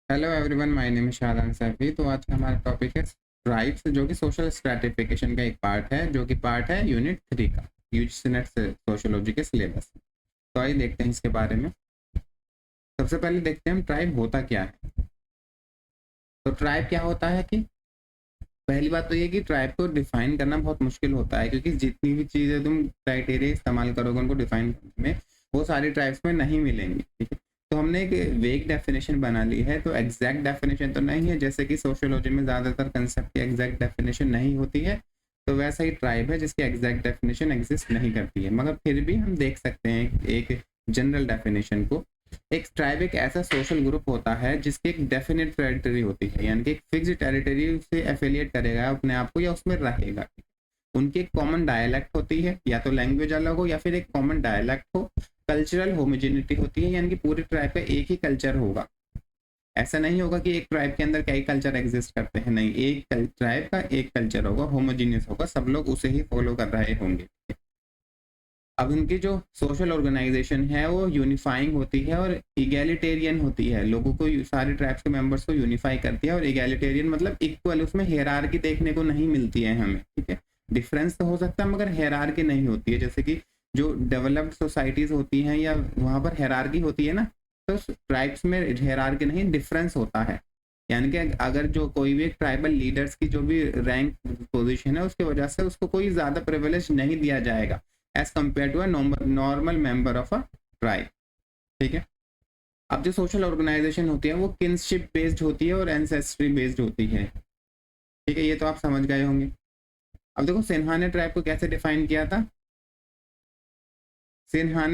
Hello everyone, my name is Shadan Saifi. तो आज का हमारा टॉपिक है ट्राइब्स, जो कि सोशल स्ट्रैटिफिकेशन का एक पार्ट है, जो कि पार्ट है यूनिट 3 का यूजीसी नेट सोशियोलॉजी के सिलेबस में। तो आइए देखते हैं इसके बारे में। सबसे पहले देखते हैं हम ट्राइब होता क्या है। तो ट्राइब क्या होता है कि पहली बात तो ये कि ट्राइब को डिफाइन करना बहुत मुश्किल होता है, क्योंकि जितनी भी चीज़ें तुम क्राइटेरिया इस्तेमाल करोगे उनको डिफाइन करने में, वो सारी ट्राइब्स में नहीं मिलेंगी। ठीक है, तो हमने एक वेग डेफिनेशन बना ली है। तो एग्जैक्ट डेफिनेशन तो नहीं है, जैसे कि सोशियोलॉजी में ज़्यादातर कंसेप्ट की एग्जैक्ट डेफिनेशन नहीं होती है, तो वैसा ही ट्राइब है जिसकी एग्जैक्ट डेफिनेशन एग्जिस्ट नहीं करती है, मगर फिर भी हम देख सकते हैं एक जनरल डेफिनेशन को। एक ट्राइब एक ऐसा सोशल ग्रुप होता है जिसकी एक डेफिनेट टेरिटरी होती है, यानी कि एक फिक्स टेरिटरी से एफिलिएट करेगा अपने आप को या उसमें रहेगा। उनकी एक कॉमन डायलैक्ट होती है, या तो लैंग्वेज अलग हो या फिर एक कॉमन डायलैक्ट हो। कल्चरल होमोजेनिटी होती है, यानी कि पूरी ट्राइब का एक ही कल्चर होगा। ऐसा नहीं होगा कि एक ट्राइब के अंदर कई कल्चर एग्जिस्ट करते हैं, नहीं, एक ट्राइब का एक कल्चर होगा, होमोजीनियस होगा, सब लोग उसे ही फॉलो कर रहे होंगे। अब उनकी जो सोशल ऑर्गेनाइजेशन है वो यूनिफाइंग होती है और इगैलिटेरियन होती है, लोगों को, सारे ट्राइब्स के मेंबर्स को यूनिफाई करती है। और इगैलिटेरियन मतलब इक्वल, उसमें हेरारकी देखने को नहीं मिलती है हमें। ठीक है, डिफरेंस तो हो सकता है मगर हेरारकी नहीं होती है। जैसे कि जो डेवलप्ड सोसाइटीज होती हैं या वहाँ पर हेरारकी होती है ना, तो ट्राइब्स में हेरारकी नहीं, डिफरेंस होता है। यानी कि अगर जो कोई भी ट्राइबल लीडर्स की जो भी रैंक पोजीशन है उसकी वजह से उसको कोई ज़्यादा प्रिविलेज नहीं दिया जाएगा as compared to a normal member of a tribe. ठीक है, अब जो सोशल ऑर्गेनाइजेशन होती है वो किनशिप बेस्ड होती है और एंसेस्ट्री बेस्ड होती है। ठीक है, ये तो आप समझ गए होंगे। अब देखो सिन्हा ने ट्राइब को कैसे डिफाइन किया था। सिन्हा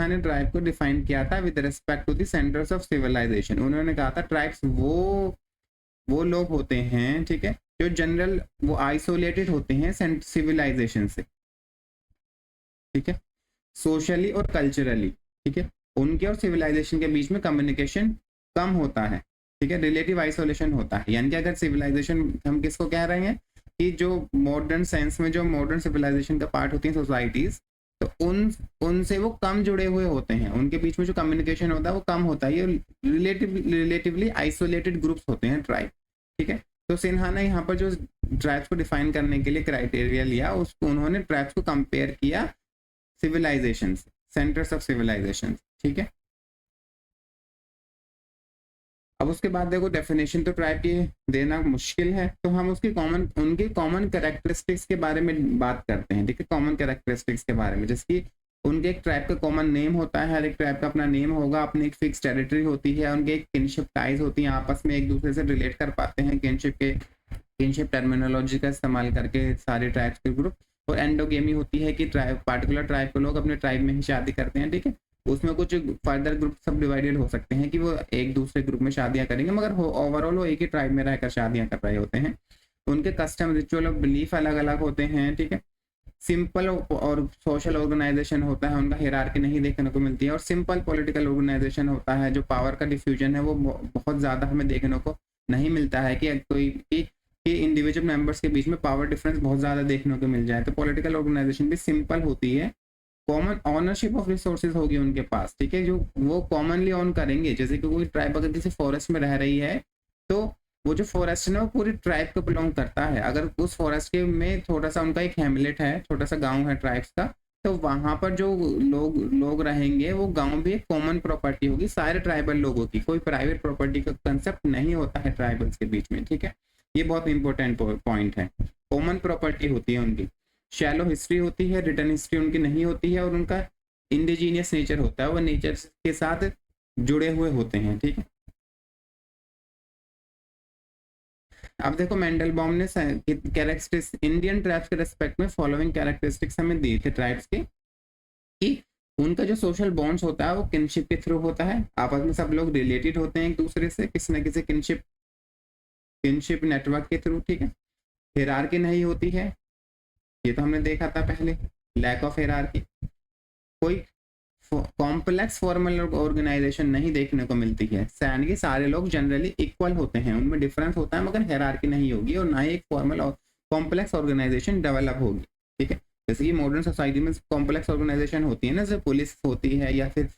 ने ट्राइब को डिफाइन किया था with respect to the centres of civilization. उन्होंने कहा था ट्राइब्स वो लोग होते हैं, ठीक है, जो जनरल वो आइसोलेटेड होते हैं सिविलाइजेशन से। ठीक है, सोशली और कल्चरली। ठीक है, उनके और सिविलाइजेशन के बीच में कम्युनिकेशन कम होता है। ठीक है, रिलेटिव आइसोलेशन होता है। यानी कि अगर सिविलाइजेशन, हम किसको कह रहे हैं कि जो मॉडर्न सेंस में जो मॉडर्न सिविलाइजेशन का पार्ट होती है सोसाइटीज, तो उनसे वो कम जुड़े हुए होते हैं, उनके बीच में जो कम्युनिकेशन होता है वो कम होता है। ये रिलेटिवली आइसोलेटेड ग्रुप्स होते हैं ट्राइब। ठीक है, तो सिन्हा ने यहाँ पर जो ट्राइब्स को डिफाइन करने के लिए क्राइटेरिया लिया, उसको उन्होंने ट्राइब्स को कंपेयर किया सिविलाइजेशन, सेंटर्स ऑफ सिविलाइजेशन। ठीक है, अब उसके बाद देखो डेफिनेशन तो ट्राइब की देना मुश्किल है, तो हम उनकी कॉमन कैरेक्टरिस्टिक्स के बारे में बात करते हैं। ठीक है, कॉमन कैरेक्टरिस्टिक्स के बारे में, जैसे कि उनके एक ट्राइब का कॉमन नेम होता है, हर एक ट्राइब का अपना नेम होगा, अपनी एक फिक्स टेरिटरी होती है, उनके एक किनशिप टाइज होती है, आपस में एक दूसरे से रिलेट कर पाते हैं किनशिप टर्मिनोलॉजी का इस्तेमाल करके सारे ट्राइब्स के ग्रुप। और एंडोगेमी होती है कि ट्राइब, पार्टिकुलर ट्राइब के लोग अपने ट्राइब में ही शादी करते हैं। ठीक है, उसमें कुछ फर्दर ग्रुप सब डिवाइडेड हो सकते हैं कि वो एक दूसरे ग्रुप में शादियां करेंगे, मगर ओवरऑल वो एक ही ट्राइब में रहकर शादियां कर रहे होते हैं। उनके कस्टम, रिचुअल और बिलीफ अलग अलग होते हैं। ठीक है, सिंपल और सोशल ऑर्गेनाइजेशन होता है, उनका हिरार्की नहीं देखने को मिलती है। और सिंपल पॉलिटिकल ऑर्गेनाइजेशन होता है, जो पावर का डिफ्यूजन है वो बहुत ज़्यादा हमें देखने को नहीं मिलता है कि कोई कि इंडिविजुअल मेंबर्स के बीच में पावर डिफरेंस बहुत ज़्यादा देखने को मिल जाए। तो पॉलिटिकल ऑर्गेनाइजेशन भी सिंपल होती है। कॉमन ऑनरशिप ऑफ रिसोर्सेज होगी उनके पास। ठीक है, जो वो कॉमनली ऑन करेंगे। जैसे कि कोई ट्राइब अगर किसी फॉरेस्ट में रह रही है, तो वो जो फॉरेस्ट है ना वो पूरी ट्राइब को बिलोंग करता है। अगर उस फॉरेस्ट के में थोड़ा सा उनका एक हैमलेट है, छोटा सा गांव है ट्राइब्स का, तो वहां पर जो लोग लोग रहेंगे वो गांव भी एक कॉमन प्रॉपर्टी होगी सारे ट्राइबल लोगों की। कोई प्राइवेट प्रॉपर्टी का कंसेप्ट नहीं होता है ट्राइबल्स के बीच में। ठीक है, ये बहुत इंपॉर्टेंट पॉइंट है। कॉमन प्रॉपर्टी होती है उनकी, शैलो हिस्ट्री होती है, रिटर्न हिस्ट्री उनकी नहीं होती है, और उनका इंडिजीनियस नेचर होता है, वो नेचर के साथ जुड़े हुए होते हैं। ठीक है, अब देखो मेंडलबॉम ने कैरेक्टरिस्टिक्स इंडियन ट्राइब्स के रेस्पेक्ट में फॉलोइंग कैरेक्टरिस्टिक्स हमें दी थे ट्राइब्स की, कि उनका जो सोशल बॉन्ड्स होता है वो किनशिप के थ्रू होता है, आपस में सब लोग रिलेटेड होते हैं एक दूसरे से किसी न किसी किनशिप नेटवर्क के थ्रू। ठीक है, हिरार्की नहीं होती है, ये तो हमने देखा था पहले, लैक ऑफ हिरार्की। कोई कॉम्प्लेक्स फॉर्मल ऑर्गेनाइजेशन नहीं देखने को मिलती है, सैन के सारे लोग जनरली इक्वल होते हैं, उनमें डिफरेंस होता है मगर हायरार्की नहीं होगी, और ना ही एक फॉर्मल और कॉम्प्लेक्स ऑर्गेनाइजेशन डेवलप होगी। ठीक है, जैसे कि मॉडर्न सोसाइटी में कॉम्प्लेक्स ऑर्गेनाइजेशन होती है ना, जैसे पुलिस होती है या फिर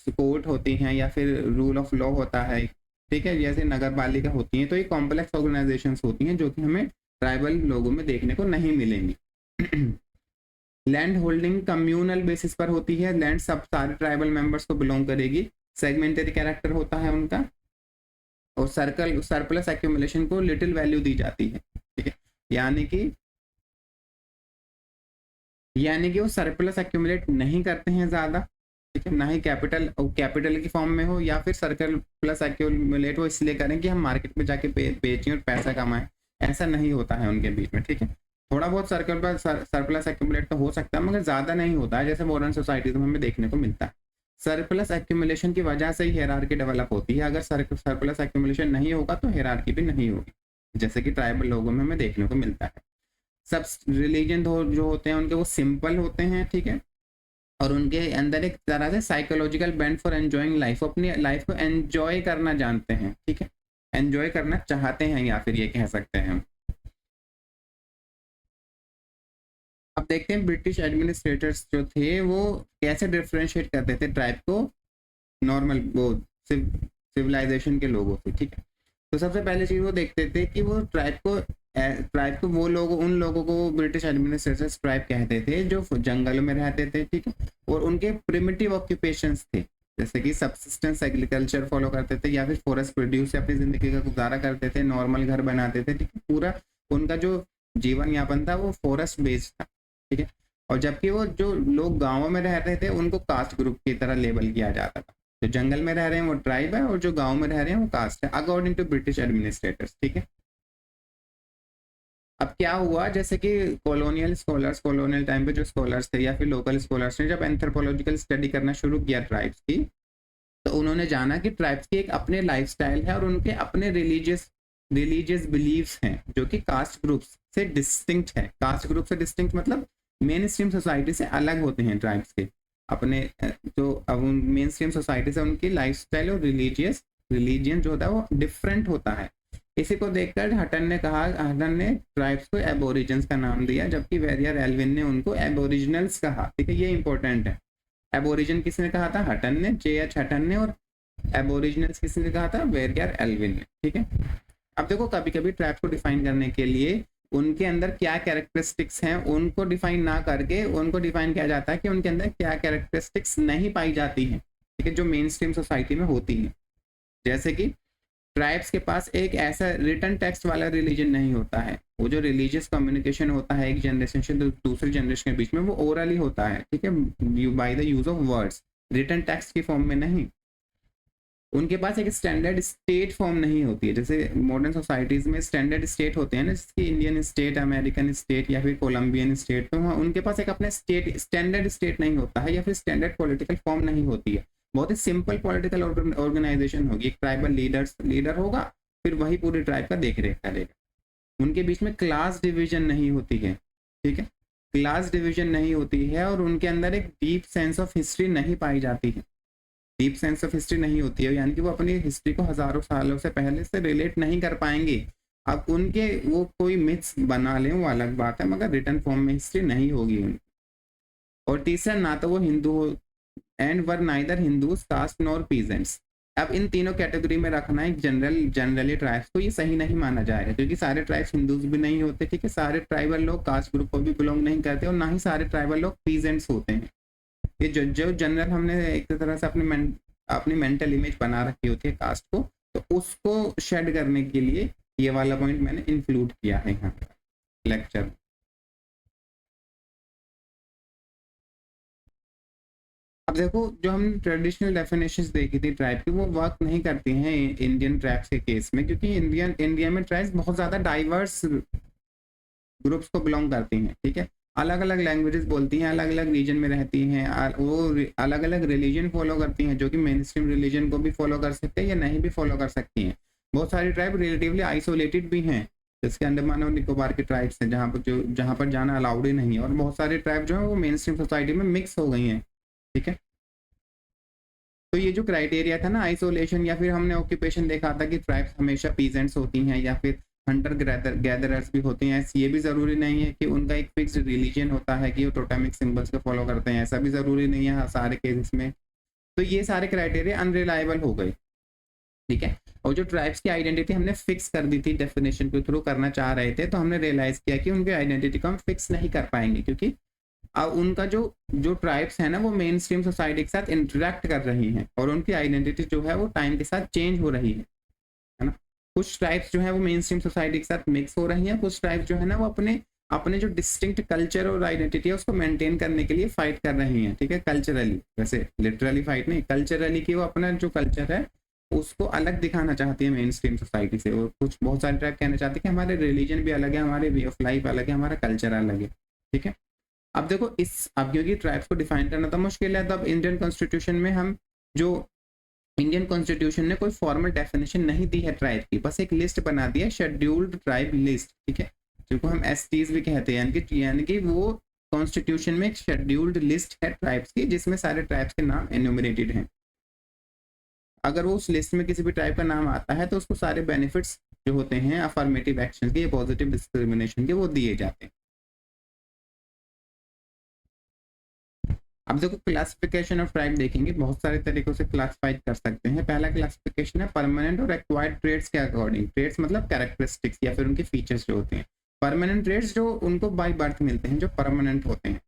कोर्ट होती है या फिर रूल ऑफ लॉ होता है। ठीक है, जैसे नगर पालिका होती हैं, तो ये कॉम्प्लेक्स ऑर्गेनाइजेशंस होती हैं जो कि हमें ट्राइबल लोगों में देखने को नहीं मिलेंगी। लैंड होल्डिंग कम्यूनल बेसिस पर होती है, लैंड सब सारे ट्राइबल मेंबर्स को बिलोंग करेगी, सेगमेंटरी कैरेक्टर होता है उनका, और सर्कल सरप्लस एक्यूमुलेशन को लिटिल वैल्यू दी जाती है, ठीक है, यानी कि वो सरप्लस एक्यूमुलेट नहीं करते हैं ज़्यादा, ठीक है, ना ही कैपिटल की फॉर्म में हो, या फिर सर्कल प्लस एक्यूमुलेट वो इसलिए करें कि हम मार्केट में जाके बेचें और पैसा कमाएं, ऐसा नहीं होता है उनके बीच में, ठीक है। थोड़ा बहुत सरप्लस एक्यूमुलेट तो हो सकता है, मगर ज़्यादा नहीं होता है, जैसे मॉडर्न सोसाइटीज में हमें देखने को मिलता है। सरप्लस एक्यूमुलेशन की वजह से ही हियरार्की डेवलप होती है, अगर सरप्लस एक्यूमुलेशन नहीं होगा तो हियरार्की भी नहीं होगी, जैसे कि ट्राइबल लोगों में हमें देखने को मिलता है। सब रिलीजन जो होते हैं उनके वो सिंपल होते हैं, ठीक है, और उनके अंदर एक तरह से psychological bent for enjoying life, अपनी लाइफ को एंजॉय करना जानते हैं, ठीक है, एंजॉय करना चाहते हैं, या फिर ये कह सकते हैं हम। अब देखते हैं ब्रिटिश एडमिनिस्ट्रेटर्स जो थे वो कैसे डिफ्रेंशिएट करते थे ट्राइब को नॉर्मल वो सिविलाइजेशन के लोगों से, ठीक है। तो सबसे पहले चीज वो देखते थे कि वो ट्राइब को वो लोग उन लोगों को ब्रिटिश एडमिनिस्ट्रेटर्स ट्राइब कहते थे जो जंगल में रहते थे, ठीक है, और उनके प्रिमिटिव ऑक्यूपेशंस थे, जैसे कि सबसिस्टेंस एग्रीकल्चर फॉलो करते थे, या फिर फॉरेस्ट प्रोड्यूस से अपनी जिंदगी का गुजारा करते थे, नॉर्मल घर बनाते थे, ठीक है, पूरा उनका जो जीवन यापन था वो फॉरेस्ट बेस्ड था, ठीक है। और जबकि वो जो लोग गाँवों में रह रहे थे उनको कास्ट ग्रुप की तरह लेबल किया जाता था, जो जंगल में रह रहे हैं वो ट्राइब है और जो गाँव में रह रहे हैं वो कास्ट है, अकॉर्डिंग टू ब्रिटिश एडमिनिस्ट्रेटर्स, ठीक है। अब क्या हुआ, जैसे कि कॉलोनियल टाइम पे जो स्कॉलर्स थे या फिर लोकल स्कॉलर्स ने जब एंथ्रोपोलॉजिकल स्टडी करना शुरू किया ट्राइब्स की, तो उन्होंने जाना कि ट्राइब्स की एक अपने लाइफस्टाइल है और उनके अपने रिलीजियस बिलीव्स हैं जो कि कास्ट ग्रुप से डिस्टिंक्ट है। कास्ट ग्रुप से डिस्टिंक्ट मतलब मेन स्ट्रीम सोसाइटी से अलग होते हैं ट्राइब्स के, अपने जो मेन स्ट्रीम सोसाइटी से उनकी लाइफस्टाइल और रिलीजियन जो होता है वो डिफरेंट होता है। इसी को देखकर हटन ने ट्राइब्स को एबोरिजिन्स का नाम दिया, जबकि वेरियर एल्विन ने उनको एबोरिजिनल्स कहा, ठीक है, ये इंपॉर्टेंट है। एबोरिजिन किसने कहा था? हटन ने, J.H. हटन ने, और एबोरिजिनल्स किसने कहा था? वेरियर एल्विन ने, ठीक है। अब देखो कभी कभी ट्राइब्स को डिफाइन करने के लिए उनके अंदर क्या कैरेक्टरिस्टिक्स हैं उनको डिफाइन ना करके उनको डिफाइन किया जाता है कि उनके अंदर क्या कैरेक्टरिस्टिक्स नहीं पाई जाती हैं, ठीक है, जो मेन स्ट्रीम सोसाइटी में होती हैं। जैसे कि ट्राइब्स के पास एक ऐसा रिटन टेक्स्ट वाला रिलीजन नहीं होता है, वो जो रिलीजियस कम्युनिकेशन होता है एक जनरेशन से दूसरी जनरेशन के बीच में वो ओरली होता है, ठीक है, by the use of words, written text की फॉर्म में नहीं। उनके पास एक स्टैंडर्ड स्टेट फॉर्म नहीं होती है, जैसे मॉडर्न सोसाइटीज में स्टैंडर्ड स्टेट होते हैं ना, जैसे इंडियन स्टेट, अमेरिकन स्टेट या फिर कोलंबियन स्टेट, तो वहाँ उनके पास एक अपना स्टैंडर्ड स्टेट नहीं होता है, या फिर स्टैंडर्ड पॉलिटिकल फॉर्म नहीं होती है। बहुत ही सिंपल पॉलिटिकल ऑर्गेनाइजेशन होगी, एक ट्राइबल लीडर होगा, फिर वही पूरी ट्राइब का देख रेख करेगा। उनके बीच में क्लास डिवीजन नहीं होती है, ठीक है, क्लास डिवीजन नहीं होती है, और उनके अंदर एक डीप सेंस ऑफ हिस्ट्री नहीं पाई जाती है, डीप सेंस ऑफ हिस्ट्री नहीं होती है, यानी कि वो अपनी हिस्ट्री को हजारों सालों से पहले से रिलेट नहीं कर पाएंगे। अब उनके वो कोई मिथ्स बना लें वो अलग बात है, मगर रिटर्न फॉर्म में हिस्ट्री नहीं होगी उनकी। और तीसरा, ना तो वो हिंदू हो, and were neither Hindus, caste nor peasants. अब इन तीनों कैटेगरी में रखना एक जनरली ट्राइब्स को ये सही नहीं माना जाएगा, क्योंकि सारे ट्राइब्स हिंदूज भी नहीं होते, ठीक है, सारे ट्राइबल लोग कास्ट ग्रुप को भी बिलोंग नहीं करते, और ना ही सारे ट्राइबल लोग पीजेंट्स होते हैं। ये जो जनरल हमने एक तरह से अपनी मेंटल इमेज बना रखी होती है कास्ट को, तो उसको शेड करने के लिए ये वाला पॉइंट मैंने इंक्लूड किया है यहाँ लेक्चर। अब देखो जो हम ट्रेडिशनल डेफिनेशंस देखी थी ट्राइब की वो वर्क नहीं करती हैं इंडियन ट्राइब्स के केस में, क्योंकि इंडिया में ट्राइब्स बहुत ज़्यादा डाइवर्स ग्रुप्स को बिलोंग करती हैं, ठीक है, अलग अलग लैंग्वेजेस बोलती हैं, अलग अलग रीजन में रहती हैं, वो अलग अलग रिलीजन फॉलो करती हैं, जो कि मेन स्ट्रीम रिलीजन को भी फॉलो कर सकते हैं या नहीं भी फॉलो कर सकती हैं। बहुत सारी ट्राइब रिलेटिवली आइसोलेटेड भी हैं, जिसके अंडमान और निकोबार के ट्राइब्स हैं जहाँ पर जाना अलाउड ही नहीं है, और बहुत सारे ट्राइब जो है वो मेन स्ट्रीम सोसाइटी में मिक्स हो गई हैं, ठीक है। तो ये जो क्राइटेरिया था ना आइसोलेशन, या फिर हमने ऑक्यूपेशन देखा था कि ट्राइब्स हमेशा पीजेंट्स होती हैं या फिर हंटर गैदरर्स भी होती हैं, ये भी ज़रूरी नहीं है कि उनका एक फिक्स रिलीजन होता है कि वो टोटेमिक सिंबल्स को फॉलो करते हैं, ऐसा भी ज़रूरी नहीं है सारे केसेस में। तो ये सारे क्राइटेरिया अनरिलायबल हो गए, ठीक है। और जो ट्राइब्स की आइडेंटिटी हमने फिक्स कर दी थी डेफिनेशन के थ्रू करना चाह रहे थे, तो हमने रियलाइज किया कि उनकी आइडेंटिटी को हम फिक्स नहीं कर पाएंगे, क्योंकि अब उनका जो जो ट्राइब्स है ना वो मेन स्ट्रीम सोसाइटी के साथ इंटरेक्ट कर रही हैं और उनकी आइडेंटिटी जो है वो टाइम के साथ चेंज हो रही है ना। कुछ ट्राइब्स जो है वो मेन स्ट्रीम सोसाइटी के साथ मिक्स हो रही हैं, कुछ ट्राइब्स जो है ना वो अपने अपने जो डिस्टिंक्ट कल्चर और आइडेंटिटी है उसको मेंटेन करने के लिए फाइट कर रही हैं, ठीक है, कल्चरली, वैसे लिटरली फाइट नहीं, कल्चरली कि वो अपना जो कल्चर है उसको अलग दिखाना चाहती है मेन स्ट्रीम सोसाइटी से। और कुछ बहुत सारे ट्राइब कहना चाहते हैं कि हमारे रिलीजन भी अलग है, हमारे वे ऑफ लाइफ अलग है, हमारा कल्चर अलग है, ठीक है। अब देखो अब क्योंकि ट्राइब्स को डिफाइन करना तो मुश्किल है, तो अब इंडियन कॉन्स्टिट्यूशन में हम जो इंडियन कॉन्स्टिट्यूशन ने कोई फॉर्मल डेफिनेशन नहीं दी है ट्राइब की, बस एक लिस्ट बना दी है, शेड्यूल्ड ट्राइब लिस्ट, ठीक है, जिनको हम एसटीज भी कहते हैं, यानी कि वो कॉन्स्टिट्यूशन में एक शेड्यूल्ड लिस्ट है ट्राइब्स की जिसमें सारे ट्राइब्स के नाम एन्यूमरेटेड हैं। अगर वो उस लिस्ट में किसी भी ट्राइब का नाम आता है तो उसको सारे बेनिफिट्स जो होते हैं अफर्मेटिव एक्शन के, पॉजिटिव डिस्क्रिमिनेशन के, वो दिए जाते हैं। अब देखो क्लासिफिकेशन ऑफ ट्राइब देखेंगे, बहुत सारे तरीकों से क्लासिफाई कर सकते हैं। पहला क्लासिफिकेशन है परमानेंट और एक्वायर्ड ट्रेड्स के अकॉर्डिंग। ट्रेड्स मतलब कैरेक्टरिस्टिक्स या फिर उनके फीचर्स जो होते हैं। परमानेंट ट्रेड्स जो उनको बाय बर्थ मिलते हैं, जो परमानेंट होते हैं,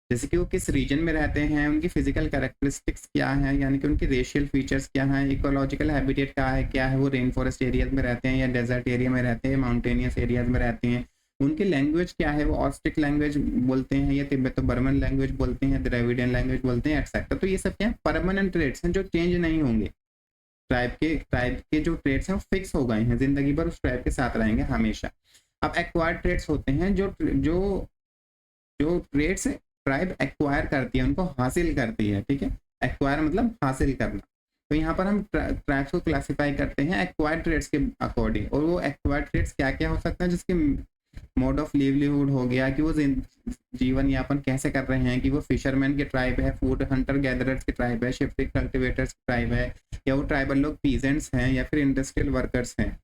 जैसे कि वो किस रीजन में रहते हैं, उनकी फिजिकल कैरेक्टरिस्टिक्स क्या है, यानी कि उनके रेशियल फीचर्स क्या हैं, इकोलॉजिकल हैबिटेट क्या है, वो रेन फॉरेस्ट एरियाज में रहते हैं या डेजर्ट एरिया में रहते हैं, माउंटेनियस एरियाज में रहते हैं, उनकी लैंग्वेज क्या है, वो ऑस्ट्रिक लैंग्वेज बोलते हैं या तिब्बतो बर्मन लैंग्वेज बोलते हैं, द्रविडियन लैंग्वेज बोलते हैं, एक्सेट्रा। तो ये सब क्या है, परमानेंट ट्रेड्स हैं जो चेंज नहीं होंगे। ट्राइब के जो ट्रेड्स हैं वो फिक्स हो गए हैं, जिंदगी भर उस ट्राइब के साथ रहेंगे हमेशा। अब एक्वायर्ड ट्रेड्स होते हैं जो जो जो ट्रेड्स ट्राइब एक्वायर करती है, उनको हासिल करती है, ठीक है, एक्वायर मतलब हासिल करना। तो यहाँ पर हम ट्राइब्स को क्लासिफाई करते हैं एक्वायर्ड ट्रेड्स के अकॉर्डिंग। और वो एक्वायर्ड ट्रेड्स क्या क्या हो सकता है, जिसके मोड ऑफ लिवलीहुड हो गया, कि वो जीवन यापन कैसे कर रहे हैं, कि वो फिशरमैन के ट्राइब है, फूड हंटर गैदरर्स के ट्राइब है, शिफ्टिंग कल्टिवेटर्स के ट्राइब है, या वो ट्राइबल लोग पीजेंट्स हैं या फिर इंडस्ट्रियल वर्कर्स हैं।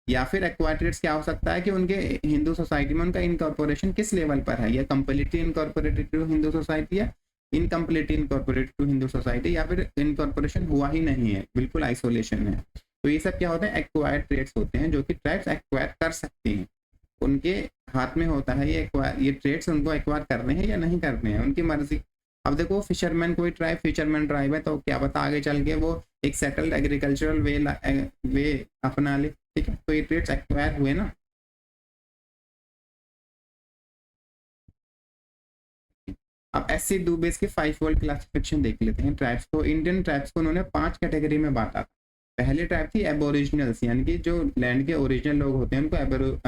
या फिर एक्वायर्ड ट्रेड्स क्या हो सकता है कि उनके हिंदू सोसाइटी में उनका इनकॉर्पोरेशन किस लेवल पर है, या completely incorporated to Hindu society, या incompletely incorporated to Hindu society, या फिर इनकॉर्पोरेशन हुआ ही नहीं है, बिल्कुल आइसोलेशन है। तो ये सब क्या होता है, एक्वायर्ड ट्रेड्स होते हैं जो कि ट्राइब्स एक्वायर कर सकती हैं। उनके हाथ में होता है ये ट्रेड्स उनको एक्वायर करने हैं या नहीं करने हैं, उनकी मर्जी। अब देखो फिशरमैन, कोई ट्राइब फिशरमैन ट्राइब है तो क्या पता आगे चल के वो एक सेटल्ड एग्रीकल्चरल वे अपना ले, ठीक है, तो ये ट्रेड्स एक्वायर हुए ना। अब एससी डुबेस के 5 फोल्ड क्लासिफिकेशन देख लेते हैं ट्राइब्स को। इंडियन ट्राइब्स को उन्होंने 5 कैटेगरी में बांटा। पहले ट्राइब थी एबोरिजिनल्स, यानी कि जो लैंड के ओरिजिनल लोग होते हैं उनको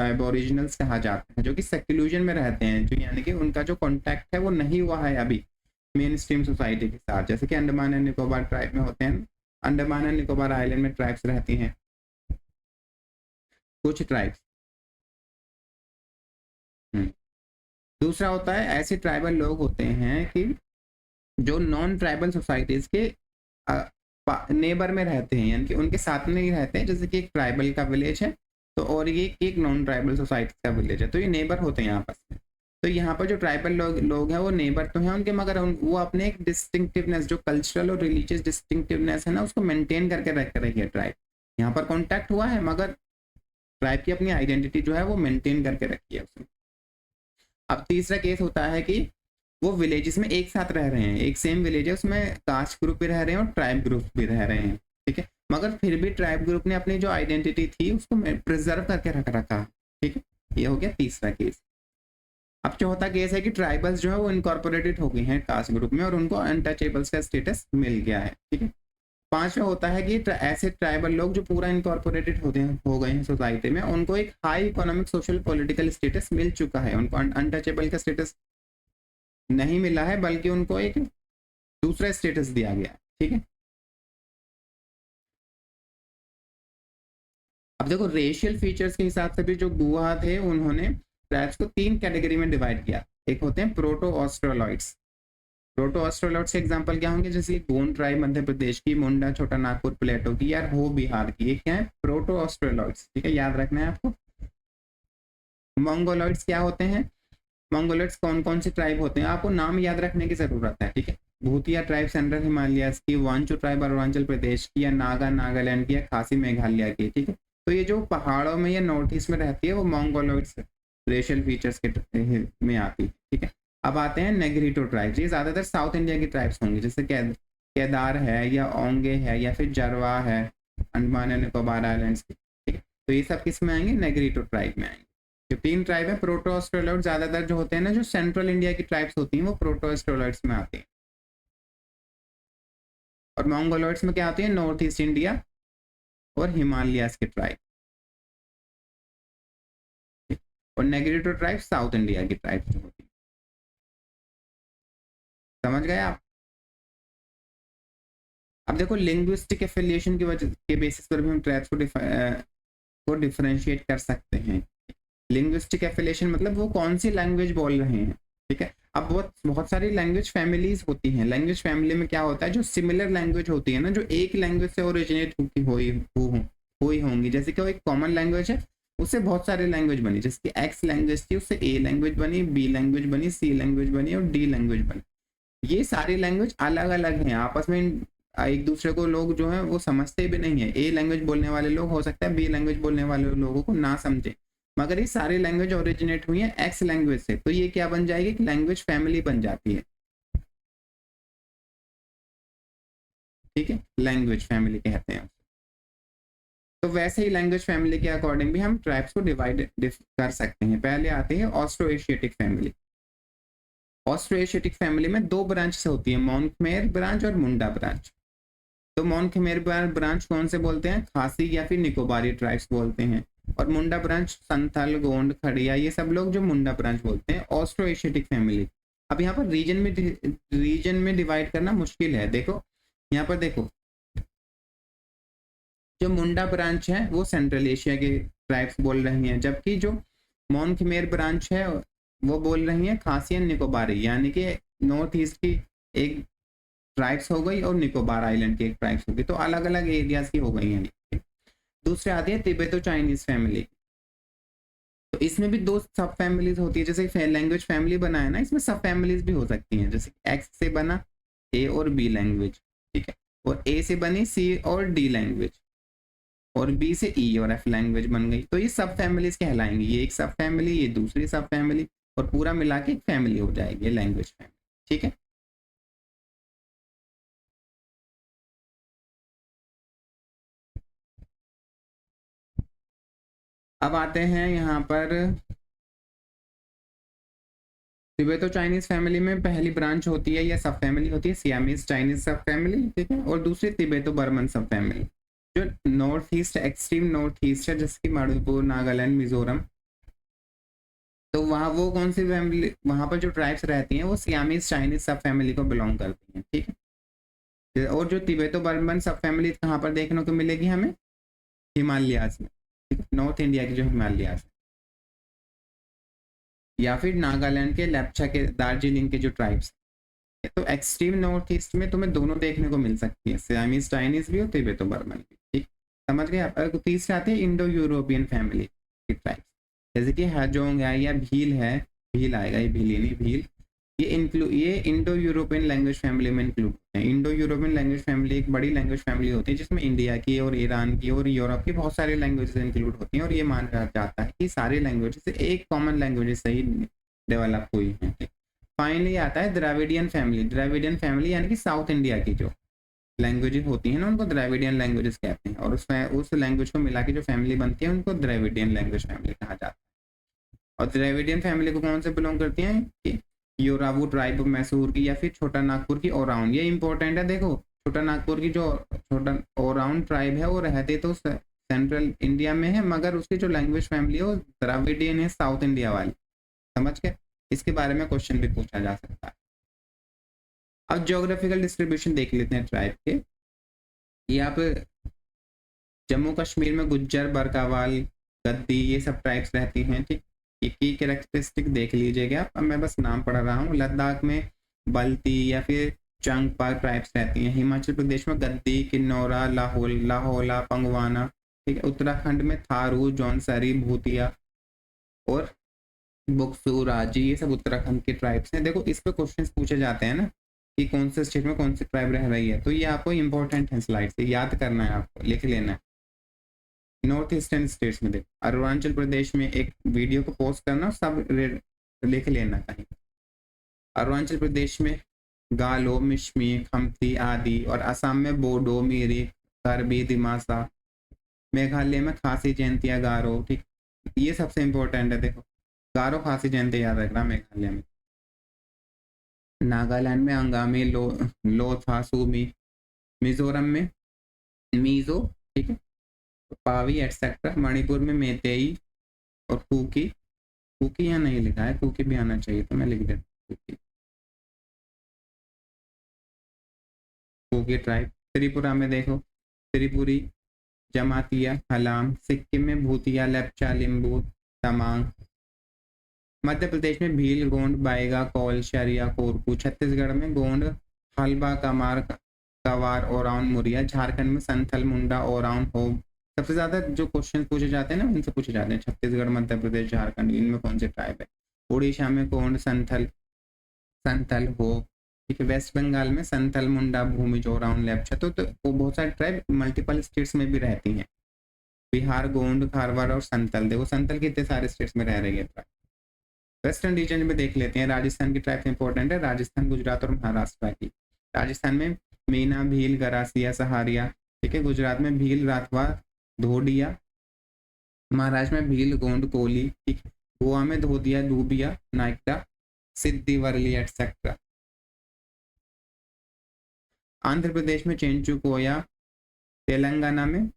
एबोरिजिनल्स कहा जाता है, जो कि सेक्लूजन में रहते हैं, जो यानी कि उनका जो कॉन्टैक्ट है वो नहीं हुआ है अभी मेन स्ट्रीम सोसाइटी के साथ, जैसे कि अंडमान एंड निकोबार ट्राइब में होते हैं। अंडमान एंड निकोबार आइलैंड में ट्राइब्स रहती हैं कुछ ट्राइब्स। दूसरा होता है ऐसे ट्राइबल लोग होते हैं कि जो नॉन ट्राइबल सोसाइटीज के नेबर में रहते हैं, यानी कि उनके साथ में नहीं रहते हैं, जैसे कि एक ट्राइबल का विलेज है तो और ये एक नॉन ट्राइबल सोसाइटी का विलेज है, तो ये नेबर होते हैं आपस में। तो यहाँ पर जो ट्राइबल लोग हैं वो नेबर तो हैं उनके, मगर वो अपने एक डिस्टिंक्टिवनेस, जो कल्चरल और रिलीजियस डिस्टिंक्टिवनेस है ना, उसको मेंटेन करके रख रही है ट्राइब। यहाँ पर कॉन्टैक्ट हुआ है मगर ट्राइब की अपनी आइडेंटिटी जो है वो मेंटेन करके रखी है उसने। अब तीसरा केस होता है कि वो विलेजेस में एक साथ रह रहे हैं, एक सेम विलेज है, उसमें कास्ट ग्रुप भी रह रहे हैं और ट्राइब ग्रुप भी रह रहे हैं, ठीक है, मगर फिर भी ट्राइब ग्रुप ने अपनी जो आइडेंटिटी थी उसको प्रिजर्व करके रखा, ठीक है, ये हो गया तीसरा केस। अब चौथा केस है कि ट्राइबल्स जो है वो इनकॉर्पोरेटेड हो गए हैं कास्ट ग्रुप में और उनको अनटचेबल्स का स्टेटस मिल गया है, ठीक है। पांचवा होता है कि ऐसे ट्राइबल लोग जो पूरा इनकॉर्पोरेटेड हो गए हैं सोसाइटी में, उनको एक high economic social political status मिल चुका है, उनको अनटचेबल का स्टेटस नहीं मिला है बल्कि उनको एक दूसरा स्टेटस दिया गया, ठीक है। अब देखो रेशियल फीचर्स के हिसाब से भी जो गुहा थे उन्होंने ट्राइब्स को 3 कैटेगरी में डिवाइड किया। एक होते हैं प्रोटो ऑस्ट्रोलॉइड्स। प्रोटो ऑस्ट्रोलॉइड्स के एग्जांपल क्या होंगे, जैसे गोंड ट्राइब मध्य प्रदेश की, मुंडा छोटा नागपुर प्लेटो की, यार हो बिहार की, ये क्या है प्रोटो ऑस्ट्रोलॉइड्स, ठीक है, याद रखना है आपको। मंगोलॉइड्स क्या होते हैं, मंगोलॉइड्स कौन कौन से ट्राइब होते हैं, आपको नाम याद रखने की जरूरत है, ठीक है। भूतिया ट्राइब सेंट्रल हिमालयाज की, वांचो ट्राइब अरुणाचल प्रदेश की, या नागा नागालैंड की, या खासी मेघालय की। ठीक है, तो ये जो पहाड़ों में या नॉर्थ ईस्ट में रहती है वो मंगोलॉइड्स रेशियल फीचर्स के में आती है। ठीक है, अब आते हैं नेग्रिटो ट्राइब्स। ये ज्यादातर साउथ इंडिया की ट्राइब्स होंगी, जैसे केदार है, या ओंगे है, या फिर जरवा है, अंडमान एंड निकोबार आइलैंड्स की। ठीक है, तो ये सब किस में आएंगे? नेग्रिटो ट्राइब में आएंगे। जो 3 ट्राइब है, प्रोटो ऑस्ट्रेलॉइड ज्यादातर जो होते हैं ना, जो सेंट्रल इंडिया की ट्राइब्स होती हैं वो प्रोटो ऑस्ट्रेलॉइड्स में आती हैं, और मंगोलॉइड्स में क्या आती है? नॉर्थ ईस्ट इंडिया और हिमालयास के ट्राइब। और नेग्रिटो ट्राइब साउथ इंडिया की ट्राइब जो होती है। समझ गए आप? अब देखो, लिंग्विस्टिक एफिलिएशन की वजह के बेसिस पर भी हम ट्राइब्स को डिफरेंशिएट कर सकते हैं। लिंग्विस्टिक एफिलिएशन मतलब वो कौन सी लैंग्वेज बोल रहे हैं। ठीक है, अब बहुत बहुत सारी लैंग्वेज फैमिलीज होती हैं। लैंग्वेज फैमिली में क्या होता है? जो सिमिलर लैंग्वेज होती है ना, जो एक लैंग्वेज से ओरिजिनेट हुई होंगी, जैसे कि वो एक कॉमन लैंग्वेज है, उससे बहुत सारी लैंग्वेज बनी, जैसे कि एक्स लैंग्वेज थी, उससे ए लैंग्वेज बनी, बी लैंग्वेज बनी, सी लैंग्वेज बनी और डी लैंग्वेज बनी। ये सारी लैंग्वेज अलग अलग हैं, आपस में एक दूसरे को लोग जो है वो समझते भी नहीं है। ए लैंग्वेज बोलने वाले लोग हो सकता है बी लैंग्वेज बोलने वाले लोगों को ना समझे, मगर ये सारी लैंग्वेज ओरिजिनेट हुई है एक्स लैंग्वेज से, तो ये क्या बन जाएगी? लैंग्वेज फैमिली बन जाती है। ठीक है, लैंग्वेज फैमिली कहते हैं। तो वैसे ही लैंग्वेज फैमिली के अकॉर्डिंग भी हम ट्राइब्स को डिवाइड कर सकते हैं। पहले आती है Austro Asiatic family. Austro Asiatic family में 2 ब्रांच होती है, मोन खमेर ब्रांच और मुंडा ब्रांच। तो मोन खमेर ब्रांच कौन से बोलते हैं? खासी या फिर निकोबारी ट्राइब्स बोलते हैं। और मुंडा ब्रांच संथल, गोंड, खड़िया, ये सब लोग जो मुंडा ब्रांच बोलते हैं ऑस्ट्रो एशियाटिक फैमिली। अब यहाँ पर रीजन में डिवाइड करना मुश्किल है। देखो यहाँ पर देखो, जो मुंडा ब्रांच है वो सेंट्रल एशिया के ट्राइब्स बोल रही हैं, जबकि जो मोन खमेर ब्रांच है वो बोल रही है खासी एंड निकोबारी, यानी कि नॉर्थ ईस्ट की एक ट्राइब्स हो गई और निकोबार आइलैंड की एक ट्राइब्स हो गई, तो अलग अलग एरियाज की हो गई हैं। दूसरे आती है तिब्बतो चाइनीज फैमिली। तो इसमें भी 2 सब फैमिलीज होती है, जैसे लैंग्वेज फैमिली बना है ना, इसमें सब फैमिलीज भी हो सकती हैं। जैसे एक्स से बना ए और बी लैंग्वेज, ठीक है, और ए से बनी सी और डी लैंग्वेज, और बी से ई और एफ लैंग्वेज बन गई, तो ये सब फैमिलीज कहलाएंगी। ये एक सब फैमिली, ये दूसरी सब फैमिली, और पूरा मिला के एक फैमिली हो जाएगी, लैंग्वेज फैमिली। ठीक है, अब आते हैं यहाँ पर तिब्बतो चाइनीज फैमिली में पहली ब्रांच होती है या सब फैमिली होती है सियामीज चाइनीज सब फैमिली। ठीक है, और दूसरी तिब्बतो बर्मन सब फैमिली। जो north east, extreme north east है, जैसे कि मणिपुर, नागालैंड, मिजोरम, तो वहाँ वो कौन सी फैमिली, वहाँ पर जो ट्राइब्स रहती हैं वो सियामीज चाइनीज सब फैमिली को बिलोंग करती हैं। ठीक है, और जो तिब्बतो बर्मन सब फैमिली कहाँ पर देखने को मिलेगी हमें? हिमालयाज में, नॉर्थ इंडिया की जो हिमालयाज, या फिर नागालैंड के लेप्चा के, दार्जिलिंग के जो ट्राइब्स। तो एक्सट्रीम नॉर्थ ईस्ट में तुम्हें दोनों देखने को मिल सकती है, सियामीज चाइनीज भी और तिब्बतो बर्मन भी। ठीक, समझ गए आप? तीसरे आते हैं इंडो यूरोपियन फैमिली के ट्राइब्स, जैसे कि हाजोंग है या भील है, भील आएगा, ये भील नहीं भील, ये इंडो यूरोपियन लैंग्वेज फैमिली में इंक्लूड है। इंडो यूरोपियन लैंग्वेज फैमिली एक बड़ी लैंग्वेज फैमिली होती है, जिसमें इंडिया की और ईरान की और यूरोप की बहुत सारी लैंग्वेजेस इंक्लूड होती हैं, और ये माना जाता है कि सारी लैंग्वेजेस एक कॉमन लैंग्वेज से ही डेवलप हुई हैं। फाइनली आता है द्राविडियन फैमिली। द्राविडियन फैमिली यानी कि साउथ इंडिया की जो लैंग्वेजेस होती हैं ना, उनको द्राविडियन लैंग्वेजेस कहते हैं, और उस लैंग्वेज को मिला के जो फैमिली बनती है उनको द्राविडियन लैंग्वेज फैमिली कहा जाता है। और द्रविडियन फैमिली को कौन से बिलोंग करती हैं? कि योरावू ट्राइब मैसूर की, या फिर छोटा नागपुर की ओराउंड। ये इंपॉर्टेंट है, देखो छोटा नागपुर की जो छोटा ओराउंड ट्राइब है वो रहते तो सेंट्रल इंडिया में है, मगर उसकी जो लैंग्वेज फैमिली है वो द्रविडियन है, साउथ इंडिया वाली। समझ के इसके बारे में क्वेश्चन भी पूछा जा सकता है। अब ज्योग्राफिकल डिस्ट्रीब्यूशन देख लेते हैं ट्राइब के। ये आप जम्मू कश्मीर में गुज्जर, बरकावाल, गद्दी, ये सब ट्राइब्स रहती हैं। ठीक, की कैरेक्टरिस्टिक देख लीजिएगा आप, मैं बस नाम पढ़ रहा हूँ। लद्दाख में बल्ती या फिर चंगपा ट्राइब्स रहती हैं। हिमाचल प्रदेश में गद्दी, किन्नौरा, लाहौला, पंगवाना। ठीक है, उत्तराखंड में थारू, जौनसरी, भूतिया और बुक्सू, राजी, ये सब उत्तराखंड के ट्राइब्स हैं। देखो इस पे क्वेश्चंस पूछे जाते हैं ना, कि कौन से स्टेट में कौन सी ट्राइब रह रही है। तो ये आपको इंपॉर्टेंट है, स्लाइड से याद करना है, आपको लिख लेना है। नॉर्थ ईस्टर्न स्टेट्स में देखो, अरुणाचल प्रदेश में एक वीडियो को पोस्ट करना, सब लिख लेना कहीं। अरुणाचल प्रदेश में गालो, मिश्मी, खमती आदि, और असम में बोडो, मिरी, कार्बी, दिमासा। मेघालय में खासी, जयंतिया, गारो। ठीक, ये सबसे इंपॉर्टेंट है। देखो, गारो, खासी, जयंती याद रखना मेघालय में। नागालैंड में अंगामी, लोथा, सूमी। मिजोरम में मीजो, ठीक है, पावी एटसेट्रा। मणिपुर में मेतेई और कुकी। कुकी यहाँ नहीं लिखा है, कुकी भी आना चाहिए, तो मैं लिख देता हूँ कुकी, कुकी ट्राइब। त्रिपुरा में देखो, त्रिपुरी, जमातिया, हलाम। सिक्किम में भूतिया, लेप्चा, लिम्बू, तमांग। मध्य प्रदेश में भील, गोंड, बाएगा, कौल, शरिया, कोरकू। छत्तीसगढ़ में गोंड, हलबा, कमार, कवार, ओराउन, मुरिया। झारखंड में संथल, मुंडा, ओराउन, हो। सबसे ज्यादा जो क्वेश्चन पूछे जाते हैं ना, उनसे पूछे जाते हैं, छत्तीसगढ़, मध्य प्रदेश, झारखंड, इनमें कौन से ट्राइब है। उड़ीसा में गोंड, संथल, संथल, हो। ठीक है, वेस्ट बंगाल में संथल, मुंडा, भूमिज, ओराउन, लेप्चा। तो वो बहुत सारे ट्राइब मल्टीपल स्टेट्स में भी रहती हैं। बिहार, गोंड, खारवाड़ और संथल। देखो संथल कितने सारे स्टेट्स में रह रही है। वेस्टर्न रीजन में देख लेते हैं, राजस्थान की ट्राइब इंपॉर्टेंट है, राजस्थान, गुजरात और महाराष्ट्र की। राजस्थान में मीना, भील, गरासिया, सहारिया। ठीक है, गुजरात में भील, राठवा, धोडिया। महाराष्ट्र में भील, गोंड, कोली। ठीक, गोवा में धोदिया, धूबिया, नायकड़ा, सिद्धि, वर्ली एटसेट्रा। आंध्र प्रदेश में चेंचू, कोया। तेलंगाना में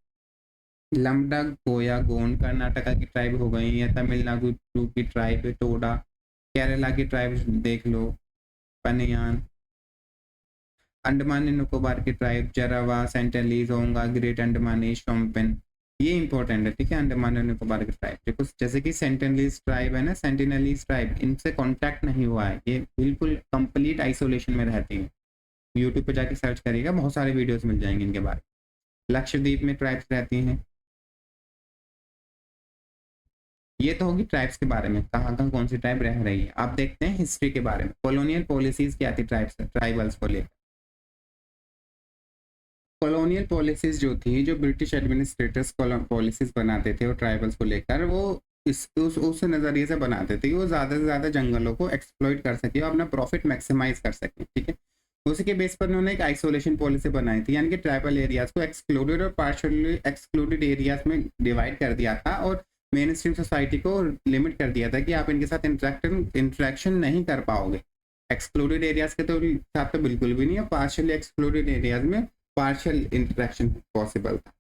लमडा, कोया, गोंड। कर्नाटका की ट्राइब हो गई है, तमिलनाडु की ट्राइब टोडा। केरला की ट्राइब देख लो, पनियान। अंडमान एंड निकोबार की ट्राइब जरावा, सेंटिनलीज, ओंगा, ग्रेट अंडमानी, शोम्पेन। ये इंपॉर्टेंट है, ठीक है। अंडमान एंड निकोबार की ट्राइब देखो, जैसे कि सेंटिनलीज ट्राइब है ना, सेंटिनलीज ट्राइब, इनसे कांटेक्ट नहीं हुआ है, ये बिल्कुल कंप्लीट आइसोलेशन में रहती है। यूट्यूब पे जाके सर्च करिएगा, बहुत सारे वीडियोस मिल जाएंगे इनके बारे में। लक्षद्वीप में ट्राइब्स रहती हैं। ये तो होगी ट्राइब्स के बारे में, कहाँ कहाँ कौन सी ट्राइब रह रही है। आप देखते हैं हिस्ट्री के बारे में, कॉलोनियल पॉलिसीज क्या थी ट्राइब्स, ट्राइबल्स को लेकर। कॉलोनियल पॉलिसीज जो थी, जो ब्रिटिश एडमिनिस्ट्रेटर्स पॉलिसीज बनाते थे और ट्राइबल्स को लेकर, वो उस नज़रिए से बनाते थे कि वो ज़्यादा से ज़्यादा जंगलों को एक्सप्लॉइट कर सके और अपना प्रॉफिट मैक्सिमाइज कर सके। ठीक है, उसी के बेस पर उन्होंने एक आइसोलेशन पॉलिसी बनाई थी, यानी कि ट्राइबल एरियाज को एक्सक्लूडेड और पार्शियली एक्सक्लूडेड एरियाज में डिवाइड कर दिया था, और मेन स्ट्रीम सोसाइटी को लिमिट कर दिया था कि आप इनके साथ इंटरेक्शन नहीं कर पाओगे। एक्सक्लूडेड एरियाज के तो साथ तो बिल्कुल भी नहीं, और पार्शियली एक्सक्लूडेड एरियाज में पार्शियल इंटरेक्शन पॉसिबल था।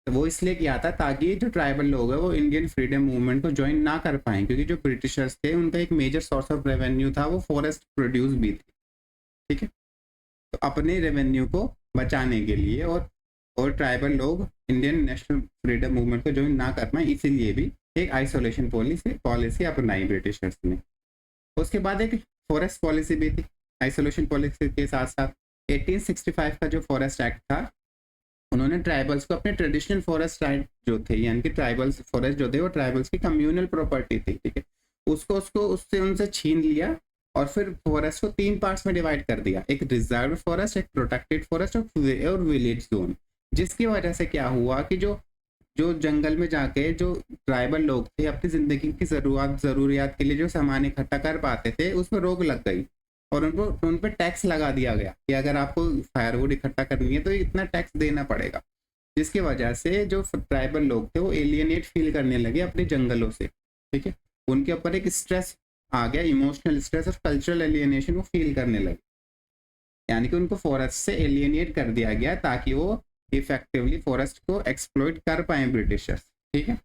तो वो इसलिए किया था ताकि जो ट्राइबल लोग हैं वो इंडियन फ्रीडम मूवमेंट को ज्वाइन ना कर पाए, क्योंकि जो ब्रिटिशर्स थे उनका एक मेजर सोर्स ऑफ रेवेन्यू था वो फॉरेस्ट प्रोड्यूस भी थी। ठीक है, तो अपने रेवेन्यू को बचाने के लिए और ट्राइबल लोग इंडियन नेशनल फ्रीडम मूवमेंट को ज्वाइन ना कर पाए, इसीलिए भी एक आइसोलेशन पॉलिसी अपनाई ब्रिटिशर्स ने। उसके बाद एक फॉरेस्ट पॉलिसी भी थी आइसोलेशन पॉलिसी के साथ साथ। 1865 का जो फॉरेस्ट एक्ट था, उन्होंने ट्राइबल्स को अपने ट्रेडिशनल फॉरेस्ट राइट जो थे, यानी कि ट्राइबल्स फॉरेस्ट जो थे वो ट्राइबल्स की कम्युनल प्रॉपर्टी थी। ठीक है, उसको उससे उनसे छीन लिया और फिर फॉरेस्ट को 3 पार्ट्स में डिवाइड कर दिया, एक रिजर्व फॉरेस्ट, एक प्रोटेक्टेड फॉरेस्ट और विलेज जोन। जिसकी वजह से क्या हुआ कि जो जो जंगल में जाके जो ट्राइबल लोग थे अपनी जिंदगी की जरूरियात के लिए जो सामान इकट्ठा कर पाते थे, उसमें रोक लग गई और उन पर टैक्स लगा दिया गया कि अगर आपको फायरवुड इकट्ठा करनी है तो इतना टैक्स देना पड़ेगा। जिसकी वजह से जो ट्राइबल लोग थे वो एलियनेट फील करने लगे अपने जंगलों से। ठीक है, उनके ऊपर एक स्ट्रेस आ गया, इमोशनल स्ट्रेस और कल्चरल एलियनेशन वो फील करने लगे, यानी कि उनको फॉरेस्ट से एलियनेट कर दिया गया ताकि वो इफेक्टिवली फॉरेस्ट को एक्सप्लॉइट कर पाए ब्रिटिशर्स। ठीक है,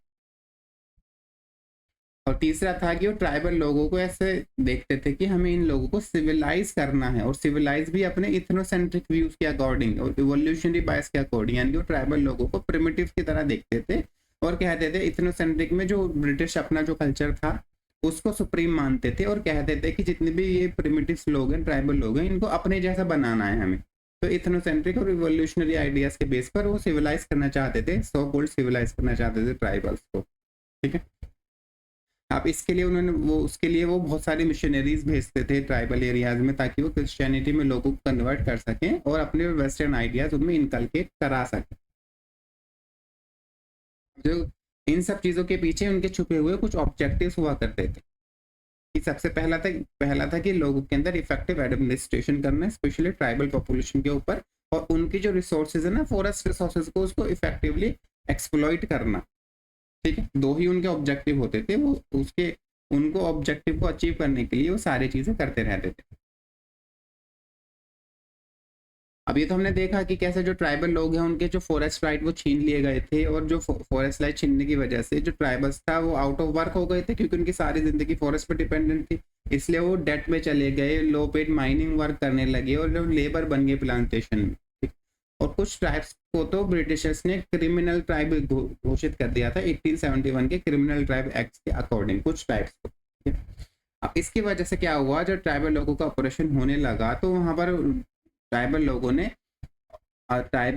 और तीसरा था कि वो ट्राइबल लोगों को ऐसे देखते थे कि हमें इन लोगों को सिविलाइज करना है, और सिविलाइज भी अपने इथनोसेंट्रिक व्यूज के अकॉर्डिंग और इवोल्यूशनरी बायस के अकॉर्डिंग, यानी कि वो ट्राइबल लोगों को प्रिमिटिव की तरह देखते थे और कहते थे इथनोसेंट्रिक में जो ब्रिटिश अपना जो कल्चर था उसको सुप्रीम मानते थे और कहते थे कि जितने भी ये प्रिमिटिव लोग हैं, ट्राइबल लोग हैं, इनको अपने जैसा बनाना है हमें। तो इथनोसेंट्रिक और रिवोल्यूशनरी आइडियाज के बेस पर वो सिविलाइज करना चाहते थे, सो कॉल्ड सिविलाइज करना चाहते थे ट्राइबल्स को। ठीक है, अब इसके लिए उन्होंने उसके लिए वो बहुत सारी मिशनरीज भेजते थे ट्राइबल एरियाज में, ताकि वो क्रिश्चियनिटी में लोगों को कन्वर्ट कर सकें और अपने वेस्टर्न आइडियाज उनमें इनकलकेट करा सकें। जो इन सब चीज़ों के पीछे उनके छुपे हुए कुछ ऑब्जेक्टिव्स हुआ करते थे। कि सबसे पहला था कि लोगों के अंदर इफेक्टिव एडमिनिस्ट्रेशन करना, स्पेशली ट्राइबल पॉपुलेशन के ऊपर, और उनकी जो रिसोर्सेज है ना, फॉरेस्ट रिसोर्सेज को, उसको इफेक्टिवली एक्सप्लॉइट करना। ठीक है, दो ही उनके ऑब्जेक्टिव होते थे, वो उसके उनको ऑब्जेक्टिव को अचीव करने के लिए वो सारी चीजें करते रहते थे। अब ये तो हमने देखा कि कैसे जो ट्राइबल लोग हैं उनके जो फॉरेस्ट राइट वो छीन लिए गए थे, और जो फॉरेस्ट राइट छीनने की वजह से जो ट्राइबल्स था वो आउट ऑफ वर्क हो गए थे, क्योंकि उनकी सारी जिंदगी फॉरेस्ट पर डिपेंडेंट थी। इसलिए वो डेट में चले गए, लो पेड माइनिंग वर्क करने लगे और जो लेबर बन गए प्लांटेशन में। ठीक। और कुछ ट्राइब्स को तो ब्रिटिशर्स ने क्रिमिनल ट्राइब घोषित कर दिया था 1871 के क्रिमिनल ट्राइब एक्ट के अकॉर्डिंग, कुछ ट्राइब्स को। ठीक है? अब इसकी वजह से क्या हुआ, जब ट्राइबल लोगों का ऑपरेशन होने लगा तो वहां पर ट्राइबल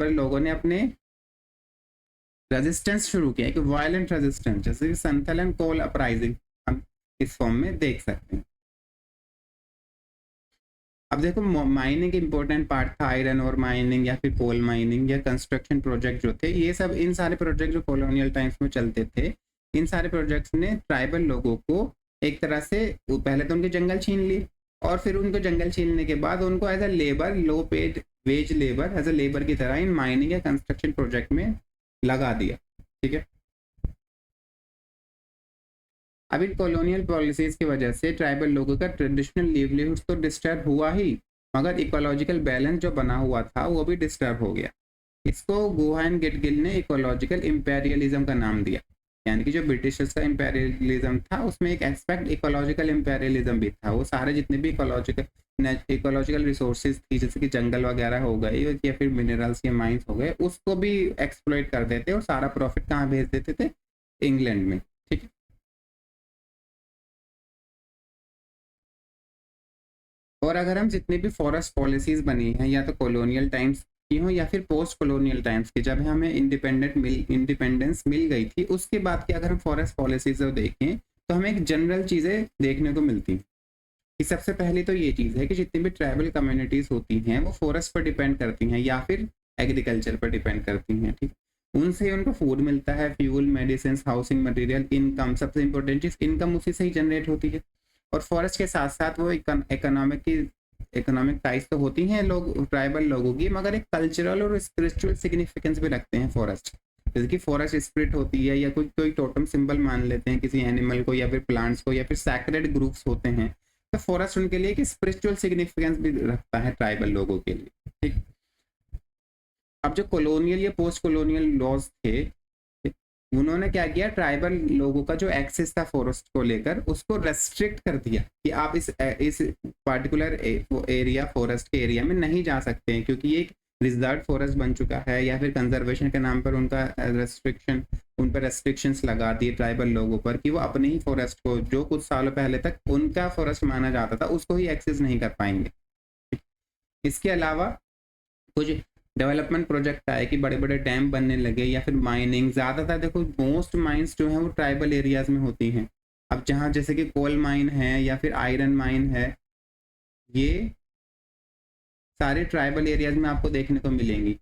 लोगों ने अपने रेजिस्टेंस शुरू किया, कि वायलेंट रेजिस्टेंस, जैसे कि संथल एंड कोल अपराइजिंग हम इस फॉर्म में देख सकते हैं। अब देखो, माइनिंग इंपॉर्टेंट पार्ट था, आयरन और माइनिंग या फिर कोल माइनिंग या कंस्ट्रक्शन प्रोजेक्ट जो थे, ये सब, इन सारे प्रोजेक्ट जो कॉलोनियल टाइम्स में चलते थे, इन सारे प्रोजेक्ट्स ने ट्राइबल लोगों को एक तरह से, पहले तो उनके जंगल छीन लिए, और फिर उनको जंगल छीनने के बाद उनको as a labour, low paid wage labour, as a labour की तरह इन माइनिंग या कंस्ट्रक्शन प्रोजेक्ट में लगा दिया। ठीक है। अब इन कॉलोनियल पॉलिसीज की वजह से ट्राइबल लोगों का ट्रेडिशनल लिवलीहुड तो डिस्टर्ब हुआ ही, मगर इकोलॉजिकल बैलेंस जो बना हुआ था वो भी डिस्टर्ब हो गया। इसको गुहा एंड गिटगिल ने इकोलॉजिकल इंपेरियलिज्म का नाम दिया, यानी कि जो ब्रिटिशर्स का इंपेरियलिज्म था उसमें एक एस्पेक्ट इकोलॉजिकल इंपेरियलिज्म भी था। वो सारे जितने भी इकोलॉजिकल रिसोर्सेज थी, जैसे कि जंगल वगैरह हो गए या फिर मिनरल्स या माइंस हो गए, उसको भी एक्सप्लॉइट कर देते और सारा प्रॉफिट कहाँ भेज देते थे, इंग्लैंड में। ठीक है। और अगर हम जितनी भी फॉरेस्ट पॉलिसीज बनी हैं, या तो कॉलोनियल टाइम्स की हो या फिर पोस्ट कॉलोनियल टाइम्स की, जब हमें इंडिपेंडेंस मिल गई थी उसके बाद की अगर हम फॉरेस्ट पॉलिसीज देखें तो हमें एक जनरल चीज़ें देखने को मिलती हैं। कि सबसे पहले तो ये चीज़ है कि जितनी भी ट्राइबल कम्युनिटीज़ होती हैं वो फॉरेस्ट पर डिपेंड करती हैं या फिर एग्रीकल्चर पर डिपेंड करती हैं। ठीक, उनसे उनको फूड मिलता है, fuel, medicine, housing material, income, सबसे इंपॉर्टेंट चीज़ इनकम उसी से ही जनरेट होती है। और फॉरेस्ट के साथ साथ वो इकोनॉमिक टाइज तो होती हैं लोग ट्राइबल लोगों की, मगर एक कल्चरल और स्पिरिचुअल सिग्निफिकेंस भी रखते हैं फॉरेस्ट। जैसे कि फॉरेस्ट स्पिरिट होती है, या कोई टोटम सिंबल मान लेते हैं किसी एनिमल को या फिर प्लांट्स को, या फिर सैक्रेड ग्रुप्स होते हैं, तो फॉरेस्ट उनके लिए एक स्पिरिचुअल सिग्निफिकेंस भी रखता है ट्राइबल लोगों के लिए। ठीक। अब जो कॉलोनियल या पोस्ट कॉलोनियल लॉज थे, उन्होंने क्या किया, ट्राइबल लोगों का जो एक्सेस था फॉरेस्ट को लेकर उसको रेस्ट्रिक्ट कर दिया, कि आप इस पार्टिकुलर एरिया, फॉरेस्ट के एरिया में नहीं जा सकते हैं, क्योंकि ये एक रिजर्व फॉरेस्ट बन चुका है, या फिर कंजर्वेशन के नाम पर उन पर रेस्ट्रिक्शंस लगा दिए ट्राइबल लोगों पर, कि वो अपने ही फॉरेस्ट को, जो कुछ सालों पहले तक उनका फॉरेस्ट माना जाता था, उसको ही एक्सेस नहीं कर पाएंगे। इसके अलावा कुछ डेवलपमेंट प्रोजेक्ट आए कि बड़े बड़े डैम बनने लगे, या फिर माइनिंग, ज़्यादातर देखो मोस्ट माइंस जो है वो ट्राइबल एरियाज में होती हैं। अब जहाँ जैसे कि कोल माइन है या फिर आयरन माइन है, ये सारे ट्राइबल एरियाज में आपको देखने को मिलेंगी।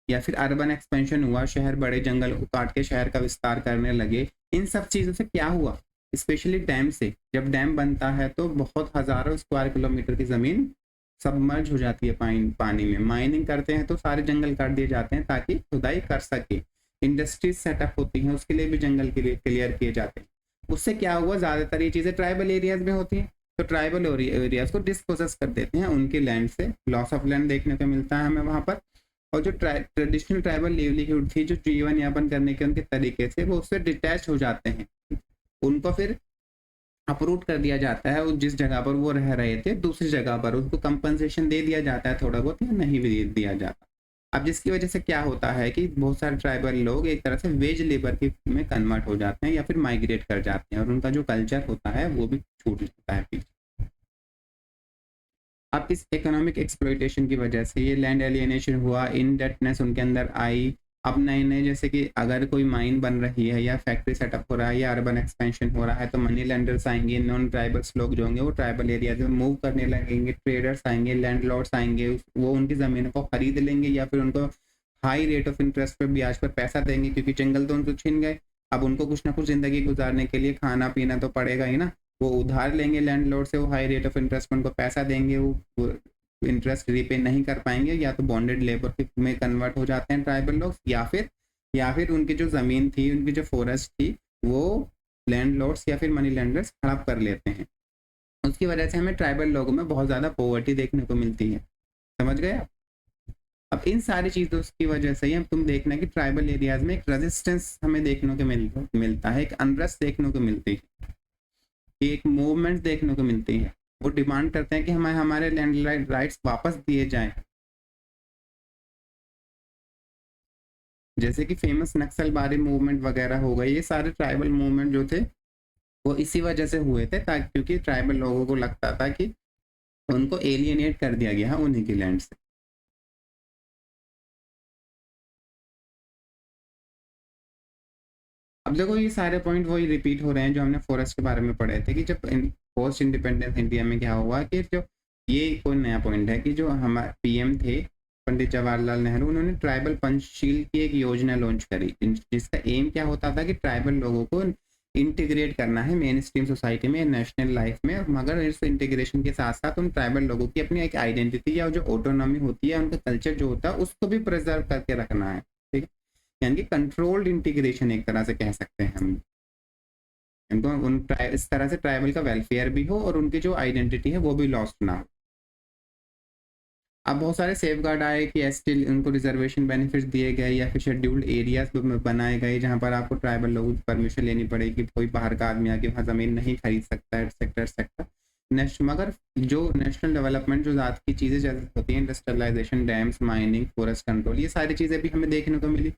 या फिर अर्बन एक्सपेंशन हुआ, शहर बड़े जंगल को काट के शहर का विस्तार करने लगे। इन सब चीज़ों से क्या हुआ, स्पेशली डैम से, जब डैम बनता है तो बहुत हज़ारों स्क्वायर किलोमीटर की ज़मीन सबमर्ज हो जाती है पानी में। माइनिंग करते हैं तो सारे जंगल काट दिए जाते हैं ताकि खुदाई कर सके। इंडस्ट्रीज सेटअप होती हैं, उसके लिए भी जंगल के लिए क्लियर किए जाते हैं। उससे क्या हुआ, ज़्यादातर ये चीज़ें ट्राइबल एरियाज में होती हैं, तो ट्राइबल एरियाज को डिस्पोजेस कर देते हैं उनके लैंड से, लॉस ऑफ लैंड देखने को मिलता है हमें वहाँ पर। और जो ट्रेडिशनल ट्राइबल लिवलीहुड थी, जो जीवन यापन करने के उनके तरीके से, वो उससे डिटैच हो जाते हैं, उनको फिर अपरूट कर दिया जाता है। जिस जगह पर वो रह रहे थे दूसरी जगह पर उनको कंपनसेशन दे दिया जाता है थोड़ा बहुत, या नहीं भी दिया जाता। अब जिसकी वजह से क्या होता है कि बहुत सारे ट्राइबल लोग एक तरह से वेज लेबर की में कन्वर्ट हो जाते हैं या फिर माइग्रेट कर जाते हैं, और उनका जो कल्चर होता है वो भी छूट जाता है पीछे। अब इस इकोनॉमिक एक्सप्लॉइटेशन की वजह से ये लैंड एलियनेशन हुआ, इनडेटनेस उनके अंदर आई, अब नए नए जैसे कि अगर कोई माइन बन रही है या फैक्ट्री सेटअप हो रहा है या अर्बन एक्सपेंशन हो रहा है, तो मनी लेंडर्स आएंगे, नॉन ट्राइबल्स लोग जो होंगे वो ट्राइबल एरियाज में मूव करने लगेंगे, ट्रेडर्स आएंगे, लैंडलॉर्ड्स आएंगे, वो उनकी ज़मीनों को खरीद लेंगे या फिर उनको हाई रेट ऑफ इंटरेस्ट पर ब्याज पर पैसा देंगे, क्योंकि जंगल तो उनको छीन गए। अब उनको कुछ ना कुछ ज़िंदगी गुजारने के लिए खाना पीना तो पड़ेगा ही ना। वो उधार लेंगे लैंडलॉर्ड से, वो हाई रेट ऑफ इंटरेस्ट पर उनको पैसा देंगे, वो इंटरेस्ट रीपे नहीं कर पाएंगे, या तो बॉन्डेड लेबर में कन्वर्ट हो जाते हैं ट्राइबल लोग, या फिर उनकी जो ज़मीन थी, उनकी जो फॉरेस्ट थी, वो लैंडलॉर्ड्स या फिर मनी लेंडर्स हड़प कर लेते हैं। उसकी वजह से हमें ट्राइबल लोगों में बहुत ज़्यादा पॉवर्टी देखने को मिलती है। समझ गए आप? अब इन सारी चीज़ों की वजह से ही हम तुम देखना कि ट्राइबल एरियाज में एक रेजिस्टेंस हमें देखने को मिलता है, एक अनरेस्ट देखने को मिलती है, एक मूवमेंट देखने को मिलती है। वो डिमांड करते हैं कि हमें हमारे लैंड राइट्स वापस दिए जाएं। जैसे कि फेमस नक्सलबारी मूवमेंट वगैरह हो गए, ये सारे ट्राइबल मूवमेंट जो थे वो इसी वजह से हुए थे, ताकि क्योंकि ट्राइबल लोगों को लगता था कि उनको एलियनेट कर दिया गया है उन्हीं की लैंड से। अब देखो ये सारे पॉइंट वही रिपीट हो रहे हैं जो हमने फॉरेस्ट के बारे में पढ़े थे, कि जब पोस्ट इंडिपेंडेंस इंडिया में क्या हुआ कि जो ये कोई नया पॉइंट है कि जो हमारे पीएम थे पंडित जवाहरलाल नेहरू, उन्होंने ट्राइबल पंचशील की एक योजना लॉन्च करी, जिसका एम क्या होता था कि ट्राइबल लोगों को इंटीग्रेट करना है मेन स्ट्रीम सोसाइटी में, नेशनल लाइफ में। मगर इस इंटीग्रेशन के साथ साथ उन ट्राइबल लोगों की अपनी एक आइडेंटिटी या जो ऑटोनॉमी होती है, उनका कल्चर जो होता है, उसको भी प्रिजर्व करके रखना है। ठीक है, यानी कि कंट्रोल्ड इंटीग्रेशन एक तरह से कह सकते हैं हम इनको। इस तरह से ट्राइबल का वेलफेयर भी हो और उनकी जो आइडेंटिटी है वो भी लॉस्ट ना हो। अब बहुत सारे सेफ गार्ड आए कि एसटी उनको रिजर्वेशन बेनिफिट्स दिए गए या फिर शेड्यूल्ड एरियाज बनाए गए, जहाँ पर आपको ट्राइबल लोगों की परमिशन लेनी पड़ेगी, कोई बाहर का आदमी आके वहाँ ज़मीन नहीं खरीद सकता, एटसेट्रा एटसेट्रा। मगर जो नेशनल डेवलपमेंट जो ज़्यादा की चीज़ें जैसे होती हैं, industrialization, dams, mining, forest control, ये सारी चीज़ें भी हमें देखने को मिली।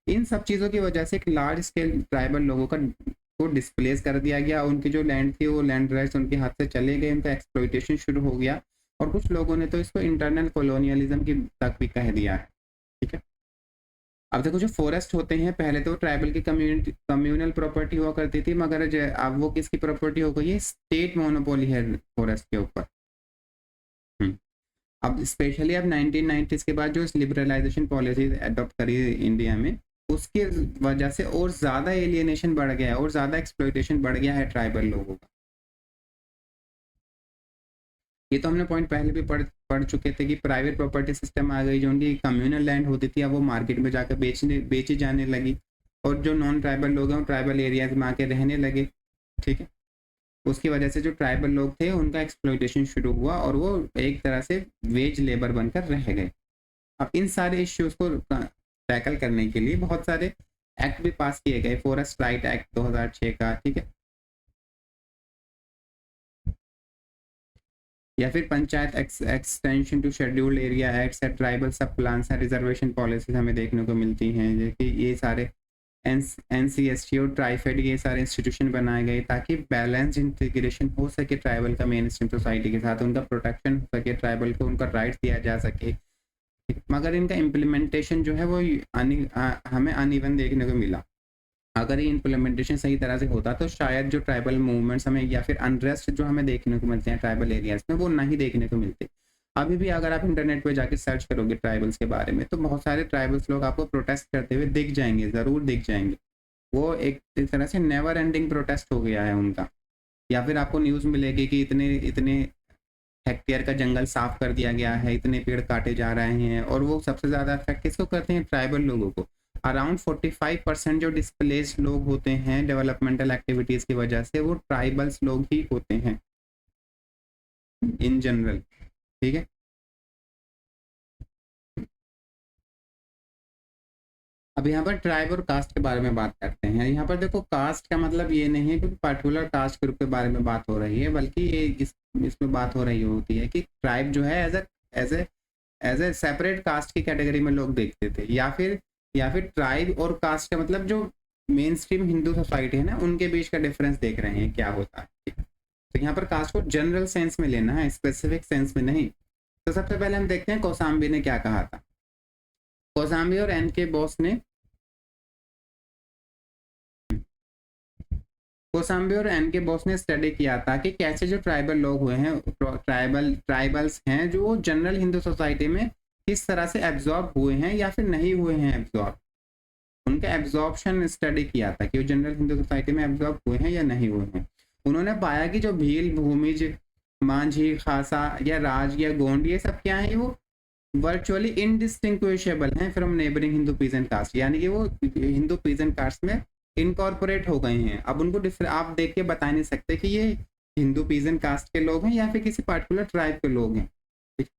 इन सब चीज़ों की वजह से एक लार्ज स्केल ट्राइबल लोगों को डिस्प्लेस कर दिया गया, उनकी जो लैंड थी वो लैंड राइट्स उनके हाथ से चले गए, उनका एक्सप्लॉइटेशन शुरू हो गया, और कुछ लोगों ने तो इसको इंटरनल कॉलोनियलिज्म की तक भी कह दिया है। ठीक है, अब देखो जो फॉरेस्ट होते हैं, पहले तो ट्राइबल की कम्युनल प्रॉपर्टी हुआ करती थी, मगर अब वो किसकी प्रॉपर्टी हो गई है? स्टेट मोनोपोली है फॉरेस्ट के ऊपर। अब स्पेशली अब 1990s के बाद जो लिबरलाइजेशन पॉलिसी अडॉप्ट करी इंडिया में, उसकी वजह से और ज़्यादा एलियनेशन बढ़ गया है और ज़्यादा एक्सप्लॉइटेशन बढ़ गया है ट्राइबल लोगों का। ये तो हमने पॉइंट पहले भी पढ़ चुके थे कि प्राइवेट प्रॉपर्टी सिस्टम आ गई, जो उनकी कम्युनल लैंड होती थी अब वो मार्केट में जाकर बेची जाने लगी, और जो नॉन ट्राइबल लोग हैं वो ट्राइबल एरियाज में आके रहने लगे। ठीक है, उसकी वजह से जो ट्राइबल लोग थे उनका एक्सप्लॉइटेशन शुरू हुआ और वो एक तरह से वेज लेबर बनकर रह गए। अब इन सारे इश्यूज को टैकल करने के लिए बहुत सारे एक्ट भी पास किए गए, फॉरेस्ट राइट एक्ट 2006 का, ठीक है, या फिर panchayat extension to scheduled area act है, ट्राइबल सब प्लान्स है, रिजर्वेशन पॉलिसीज हमें देखने को मिलती हैं, जैसे ये सारे NCST और ट्राइफेड, ये सारे इंस्टीट्यूशन बनाए गए ताकि बैलेंस इंटीग्रेशन हो सके ट्राइबल का मेन स्ट्रीम सोसाइटी के साथ, उनका प्रोटेक्शन हो सके, ट्राइबल को उनका राइट्स दिया जा सके। मगर इनका इम्प्लीमेंटेशन जो है वो हमें अनइवन देखने को मिला। अगर ये इम्प्लीमेंटेशन सही तरह से होता तो शायद जो ट्राइबल मूवमेंट्स हमें या फिर अनरेस्ट जो हमें देखने को मिलते हैं ट्राइबल एरियाज में, वो नहीं देखने को मिलते। अभी भी अगर आप इंटरनेट पे जाके सर्च करोगे ट्राइबल्स के बारे में, तो बहुत सारे ट्राइबल्स लोग आपको प्रोटेस्ट करते हुए दिख जाएंगे, ज़रूर दिख जाएंगे। वो एक तरह से नेवर एंडिंग प्रोटेस्ट हो गया है उनका। या फिर आपको न्यूज़ मिलेगी कि इतने इतने हेक्टेयर का जंगल साफ कर दिया गया है, इतने पेड़ काटे जा रहे हैं, और वो सबसे ज़्यादा इफेक्ट किसको करते हैं? ट्राइबल लोगों को। अराउंड 45% जो डिस्प्लेस्ड लोग होते हैं डेवलपमेंटल एक्टिविटीज़ की वजह से, वो ट्राइबल्स लोग ही होते हैं इन जनरल। ठीक है, अब यहाँ पर ट्राइब और कास्ट के बारे में बात करते हैं। यहाँ पर देखो, कास्ट का मतलब ये नहीं है कि पर्टिकुलर कास्ट ग्रुप के बारे में बात हो रही है, बल्कि ये इसमें बात हो रही होती है कि ट्राइब जो है एज ए सेपरेट कास्ट की कैटेगरी में लोग देखते थे, या फिर ट्राइब और कास्ट का मतलब जो मेन स्ट्रीम हिंदू सोसाइटी है ना, उनके बीच का डिफरेंस देख रहे हैं क्या होता है। तो यहाँ पर कास्ट को जनरल सेंस में लेना है, स्पेसिफिक सेंस में नहीं। तो सबसे पहले हम देखते हैं कौसाम्बी ने क्या कहा था। कौसाम्बी और एन के बोस ने कोसाम्बी और एन के बॉस ने स्टडी किया था कि कैसे जो ट्राइबल लोग हुए हैं, ट्राइबल्स हैं, जो जनरल हिंदू सोसाइटी में किस तरह से एब्जॉर्ब हुए हैं या फिर नहीं हुए हैं एब्जॉर्ब। उनका एब्जॉर्प्शन स्टडी किया था कि वो जनरल हिंदू सोसाइटी में एब्जॉर्ब हुए हैं या नहीं हुए हैं। उन्होंने पाया कि जो भील, भूमिज, मांझी, खासा या राज या गोंड, ये सब क्या है, वो वर्चुअली इनडिस्टिंग्विशेबल हैं from neighbouring Hindu peasant caste, यानी कि वो हिंदू पीजेंट कास्ट में इनकॉर्पोरेट हो गए हैं। अब उनको आप देख के बता नहीं सकते कि ये हिंदू पीजेंट कास्ट के लोग हैं या फिर किसी पार्टिकुलर ट्राइब के लोग हैं,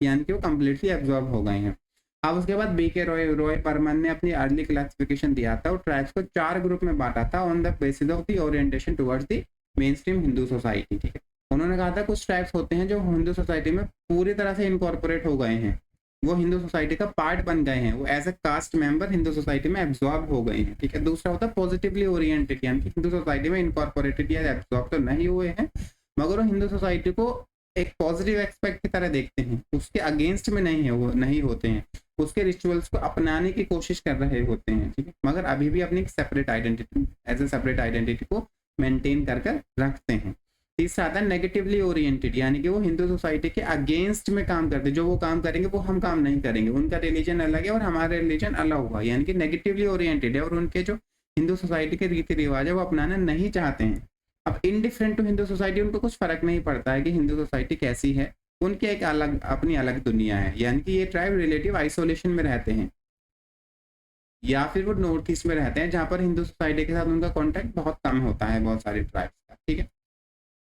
यानी कि वो कम्प्लीटली एब्जॉर्ब हो गए हैं। अब उसके बाद बी के रॉय परमन ने अपनी अर्ली क्लासिफिकेशन दिया था और ट्राइब्स को 4 ग्रुप में बांटा था on the basis of the orientation towards the main stream Hindu society. ठीक है, उन्होंने कहा था कुछ ट्राइब्स होते हैं जो हिंदू सोसाइटी में पूरी तरह से इनकॉर्पोरेट हो गए हैं, वो हिंदू सोसाइटी का पार्ट बन गए हैं, वो as a caste member Hindu society में एब्जॉर्ब हो गए हैं। ठीक है, दूसरा होता है पॉजिटिवली ओरिएंटेड, यानी कि हिंदू सोसाइटी में इनकॉर्पोरेटेड या एब्जॉर्ब तो नहीं हुए हैं, मगर वो हिंदू सोसाइटी को एक पॉजिटिव एस्पेक्ट की तरह देखते हैं, उसके अगेंस्ट में नहीं है, वो नहीं होते हैं, उसके रिचुअल्स को अपनाने की कोशिश कर रहे होते हैं। ठीक है, मगर अभी भी अपनी separate identity, as a separate identity को मेंटेन कर रखते हैं। तीसरा आता है नेगेटिवली ओरिएंटेड, यानी कि वो हिंदू सोसाइटी के अगेंस्ट में काम करते हैं, जो वो काम करेंगे वो हम काम नहीं करेंगे, उनका रिलीजन अलग है और हमारा रिलीजन अलग हुआ, यानी कि नेगेटिवली ओरिएंटेड है और उनके जो हिंदू सोसाइटी के रीति रिवाज है वो अपनाना नहीं चाहते हैं। अब इनडिफरेंट टू हिंदू सोसाइटी, उनको कुछ फर्क नहीं पड़ता है कि हिंदू सोसाइटी कैसी है, उनकी एक अलग अपनी अलग दुनिया है, यानी कि ये ट्राइब रिलेटिव आइसोलेशन में रहते हैं या फिर वो नॉर्थ ईस्ट में रहते हैं जहाँ पर हिंदू सोसाइटी के साथ उनका कॉन्टैक्ट बहुत कम होता है बहुत सारे ट्राइब्स का। ठीक है,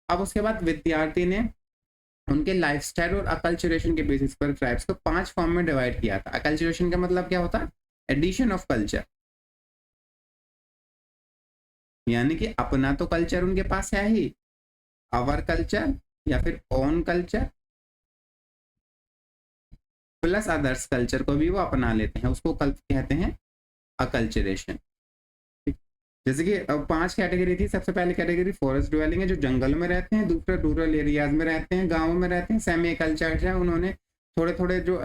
अब उसके बाद विद्यार्थी ने उनके लाइफस्टाइल और अकल्चरेशन के बेसिस पर ट्राइब्स को 5 फॉर्म में डिवाइड किया था। अकल्चरेशन का मतलब क्या होता है? एडिशन ऑफ कल्चर, यानी कि अपना तो कल्चर उनके पास है ही, अवर कल्चर या फिर own culture plus others culture को भी वो अपना लेते हैं, उसको कहते हैं अकल्चरेशन। जैसे कि 5 कैटेगरी थी। सबसे पहले कैटेगरी फॉरेस्ट ड्वेलिंग है, जो जंगल में रहते हैं। दूसरा रूरल एरियाज में रहते हैं, गाँव में रहते हैं। सेमी कल्चर है, उन्होंने थोड़े थोड़े जो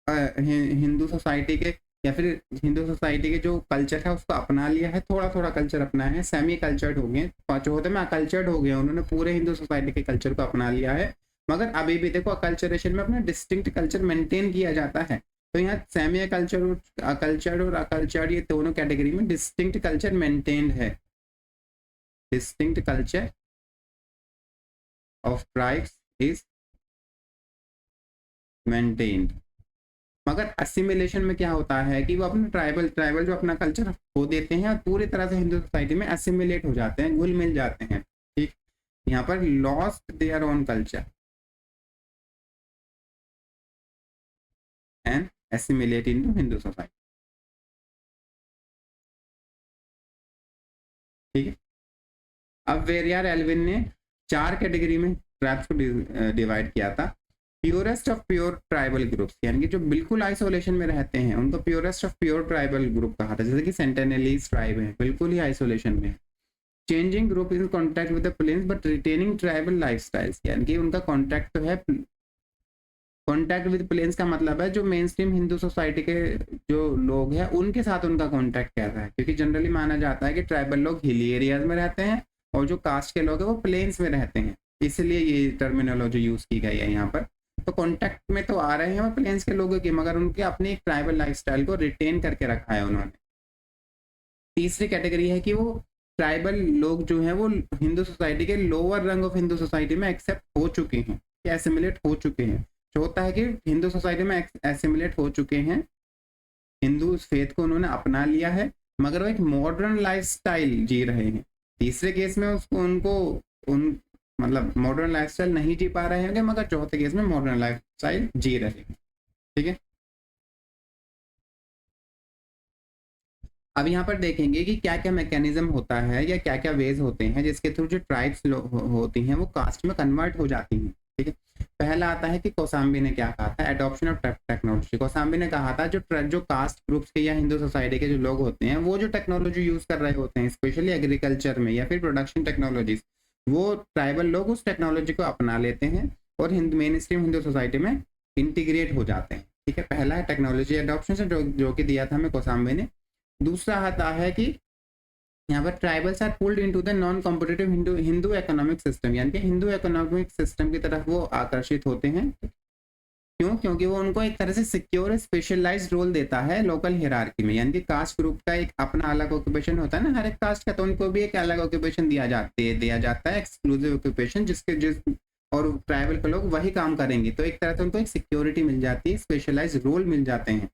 हिंदू सोसाइटी के या फिर हिंदू सोसाइटी के जो कल्चर है उसको अपना लिया है, थोड़ा थोड़ा कल्चर अपना है। सेमी कल्चर्ड हो गए, चौथे में अकल्चर्ड हो गए, उन्होंने पूरे हिंदू सोसाइटी के कल्चर को अपना लिया है, मगर अभी भी देखो अकल्चरेशन में अपना डिस्टिंक्ट कल्चर मेंटेन किया जाता है। तो यहाँ सेमी कल्चर्ड और अकल्चर्ड, ये दोनों कैटेगरी में डिस्टिंक्ट कल्चर मेंटेन्ड है। Distinct culture of tribes is maintained. मगर असिमिलेशन में क्या होता है कि वो अपने ट्राइबल जो अपना कल्चर खो देते हैं और पूरी तरह से हिंदू सोसाइटी में असिमिलेट हो जाते हैं, घुल मिल जाते हैं। ठीक, यहाँ पर lost their own culture and assimilate into Hindu society. ठीक है, अब वेरियर एल्विन ने 4 कैटेगरी में ट्राइब्स को डिवाइड किया था। Purest of pure tribal groups, यानी कि जो बिल्कुल आइसोलेशन में रहते हैं उनको purest of pure tribal group कहा था, जैसे कि सेंटिनेलीज ट्राइब है, बिल्कुल ही आइसोलेशन में। Changing group in contact with the plains but retaining tribal lifestyles, यानी कि उनका कॉन्टैक्ट तो है, कॉन्टैक्ट विद प्लेन्स का मतलब है जो मेन स्ट्रीम हिंदू सोसाइटी के जो लोग हैं उनके साथ उनका कॉन्टैक्ट कैसा है, क्योंकि जनरली माना जाता है कि ट्राइबल लोग हिली एरियाज में रहते हैं और जो कास्ट के लोग हैं वो प्लेन्स में रहते हैं, इसलिए ये टर्मिनोलॉजी यूज की गई है यहाँ पर। तो कॉन्टैक्ट में तो आ रहे हैं वो प्लेन्स के लोगों की, मगर उनके अपने एक ट्राइबल लाइफस्टाइल को रिटेन करके रखा है उन्होंने। तीसरी कैटेगरी है कि वो ट्राइबल लोग जो हैं वो हिंदू सोसाइटी के लोअर रंग ऑफ हिंदू सोसाइटी में एक्सेप्ट हो चुके हैं, एसिमिलेट हो चुके हैं। जो होता है कि हिंदू सोसाइटी में एसिमिलेट हो चुके हैं, हिंदू फेथ को उन्होंने अपना लिया है, मगर वो एक मॉडर्न लाइफस्टाइल जी रहे हैं। तीसरे केस में उन मतलब मॉडर्न लाइफस्टाइल नहीं जी पा रहे होंगे, मगर चौथे केस में मॉडर्न लाइफस्टाइल जी रहे हैं। ठीक है, अब यहाँ पर देखेंगे कि क्या क्या मैकेनिज्म होता है या क्या क्या वेज होते हैं जिसके थ्रू जो ट्राइब्स होती हैं वो कास्ट में कन्वर्ट हो जाती हैं। ठीक है, पहला आता है कि कोसाम्बी ने क्या कहा था, एडॉप्शन ऑफ टेक्नोलॉजी। कोसाम्बी ने कहा था जो कास्ट ग्रुप्स के या हिंदू सोसाइटी के जो लोग होते हैं वो जो टेक्नोलॉजी यूज कर रहे होते हैं, स्पेशली एग्रीकल्चर में या फिर प्रोडक्शन टेक्नोलॉजीज, वो ट्राइबल लोग उस टेक्नोलॉजी को अपना लेते हैं और मेन स्ट्रीम हिंदू सोसाइटी में इंटीग्रेट हो जाते हैं। ठीक है, पहला है टेक्नोलॉजी एडॉप्शन से जो कि दिया था हमें कोसाम्बी ने। दूसरा आता है कि यहाँ पर tribals are pulled into the non competitive Hindu economic system, यानी कि हिंदू इकोनॉमिक सिस्टम की तरफ वो आकर्षित होते हैं। क्यों? क्योंकि वो उनको एक तरह से सिक्योर स्पेशलाइज्ड रोल देता है लोकल हियरार्की में, यानी कि कास्ट ग्रुप का एक अपना अलग ऑक्यूपेशन होता है ना हर एक कास्ट का, तो उनको भी एक अलग ऑक्यूपेशन दिया जाता है एक्सक्लूसिव ऑक्यूपेशन, जिस और ट्राइबल के लोग वही काम करेंगे, तो एक तरह से उनको एक सिक्योरिटी मिल जाती है, स्पेशलाइज रोल मिल जाते हैं,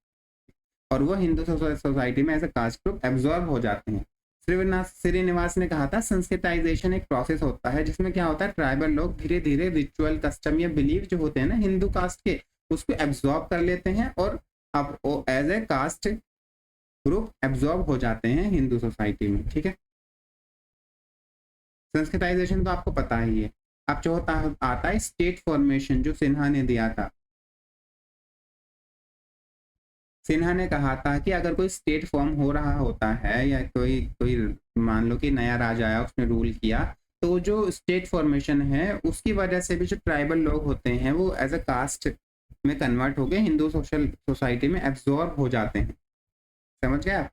और वो हिंदू सोसाइटी में as a caste group absorb हो जाते हैं। श्रीनिवास ने कहा था संस्कृताइजेशन एक प्रोसेस होता है जिसमें क्या होता है, ट्राइबल लोग धीरे धीरे रिचुअल कस्टम या बिलीफ जो होते हैं ना हिंदू कास्ट के, उसको एब्जॉर्ब कर लेते हैं और अब वो as a caste group absorb हो जाते हैं हिंदू सोसाइटी में। ठीक है, संस्कृताइजेशन तो आपको पता ही है। अब जो आता है स्टेट फॉर्मेशन, जो सिन्हा ने दिया था। सिन्हा ने कहा था कि अगर कोई स्टेट फॉर्म हो रहा होता है या कोई कोई मान लो कि नया राजा आया उसने रूल किया, तो जो स्टेट फॉर्मेशन है उसकी वजह से भी जो ट्राइबल लोग होते हैं वो एज अ कास्ट में कन्वर्ट होके हिंदू सोसाइटी में एब्जॉर्ब हो जाते हैं। समझ गए आप?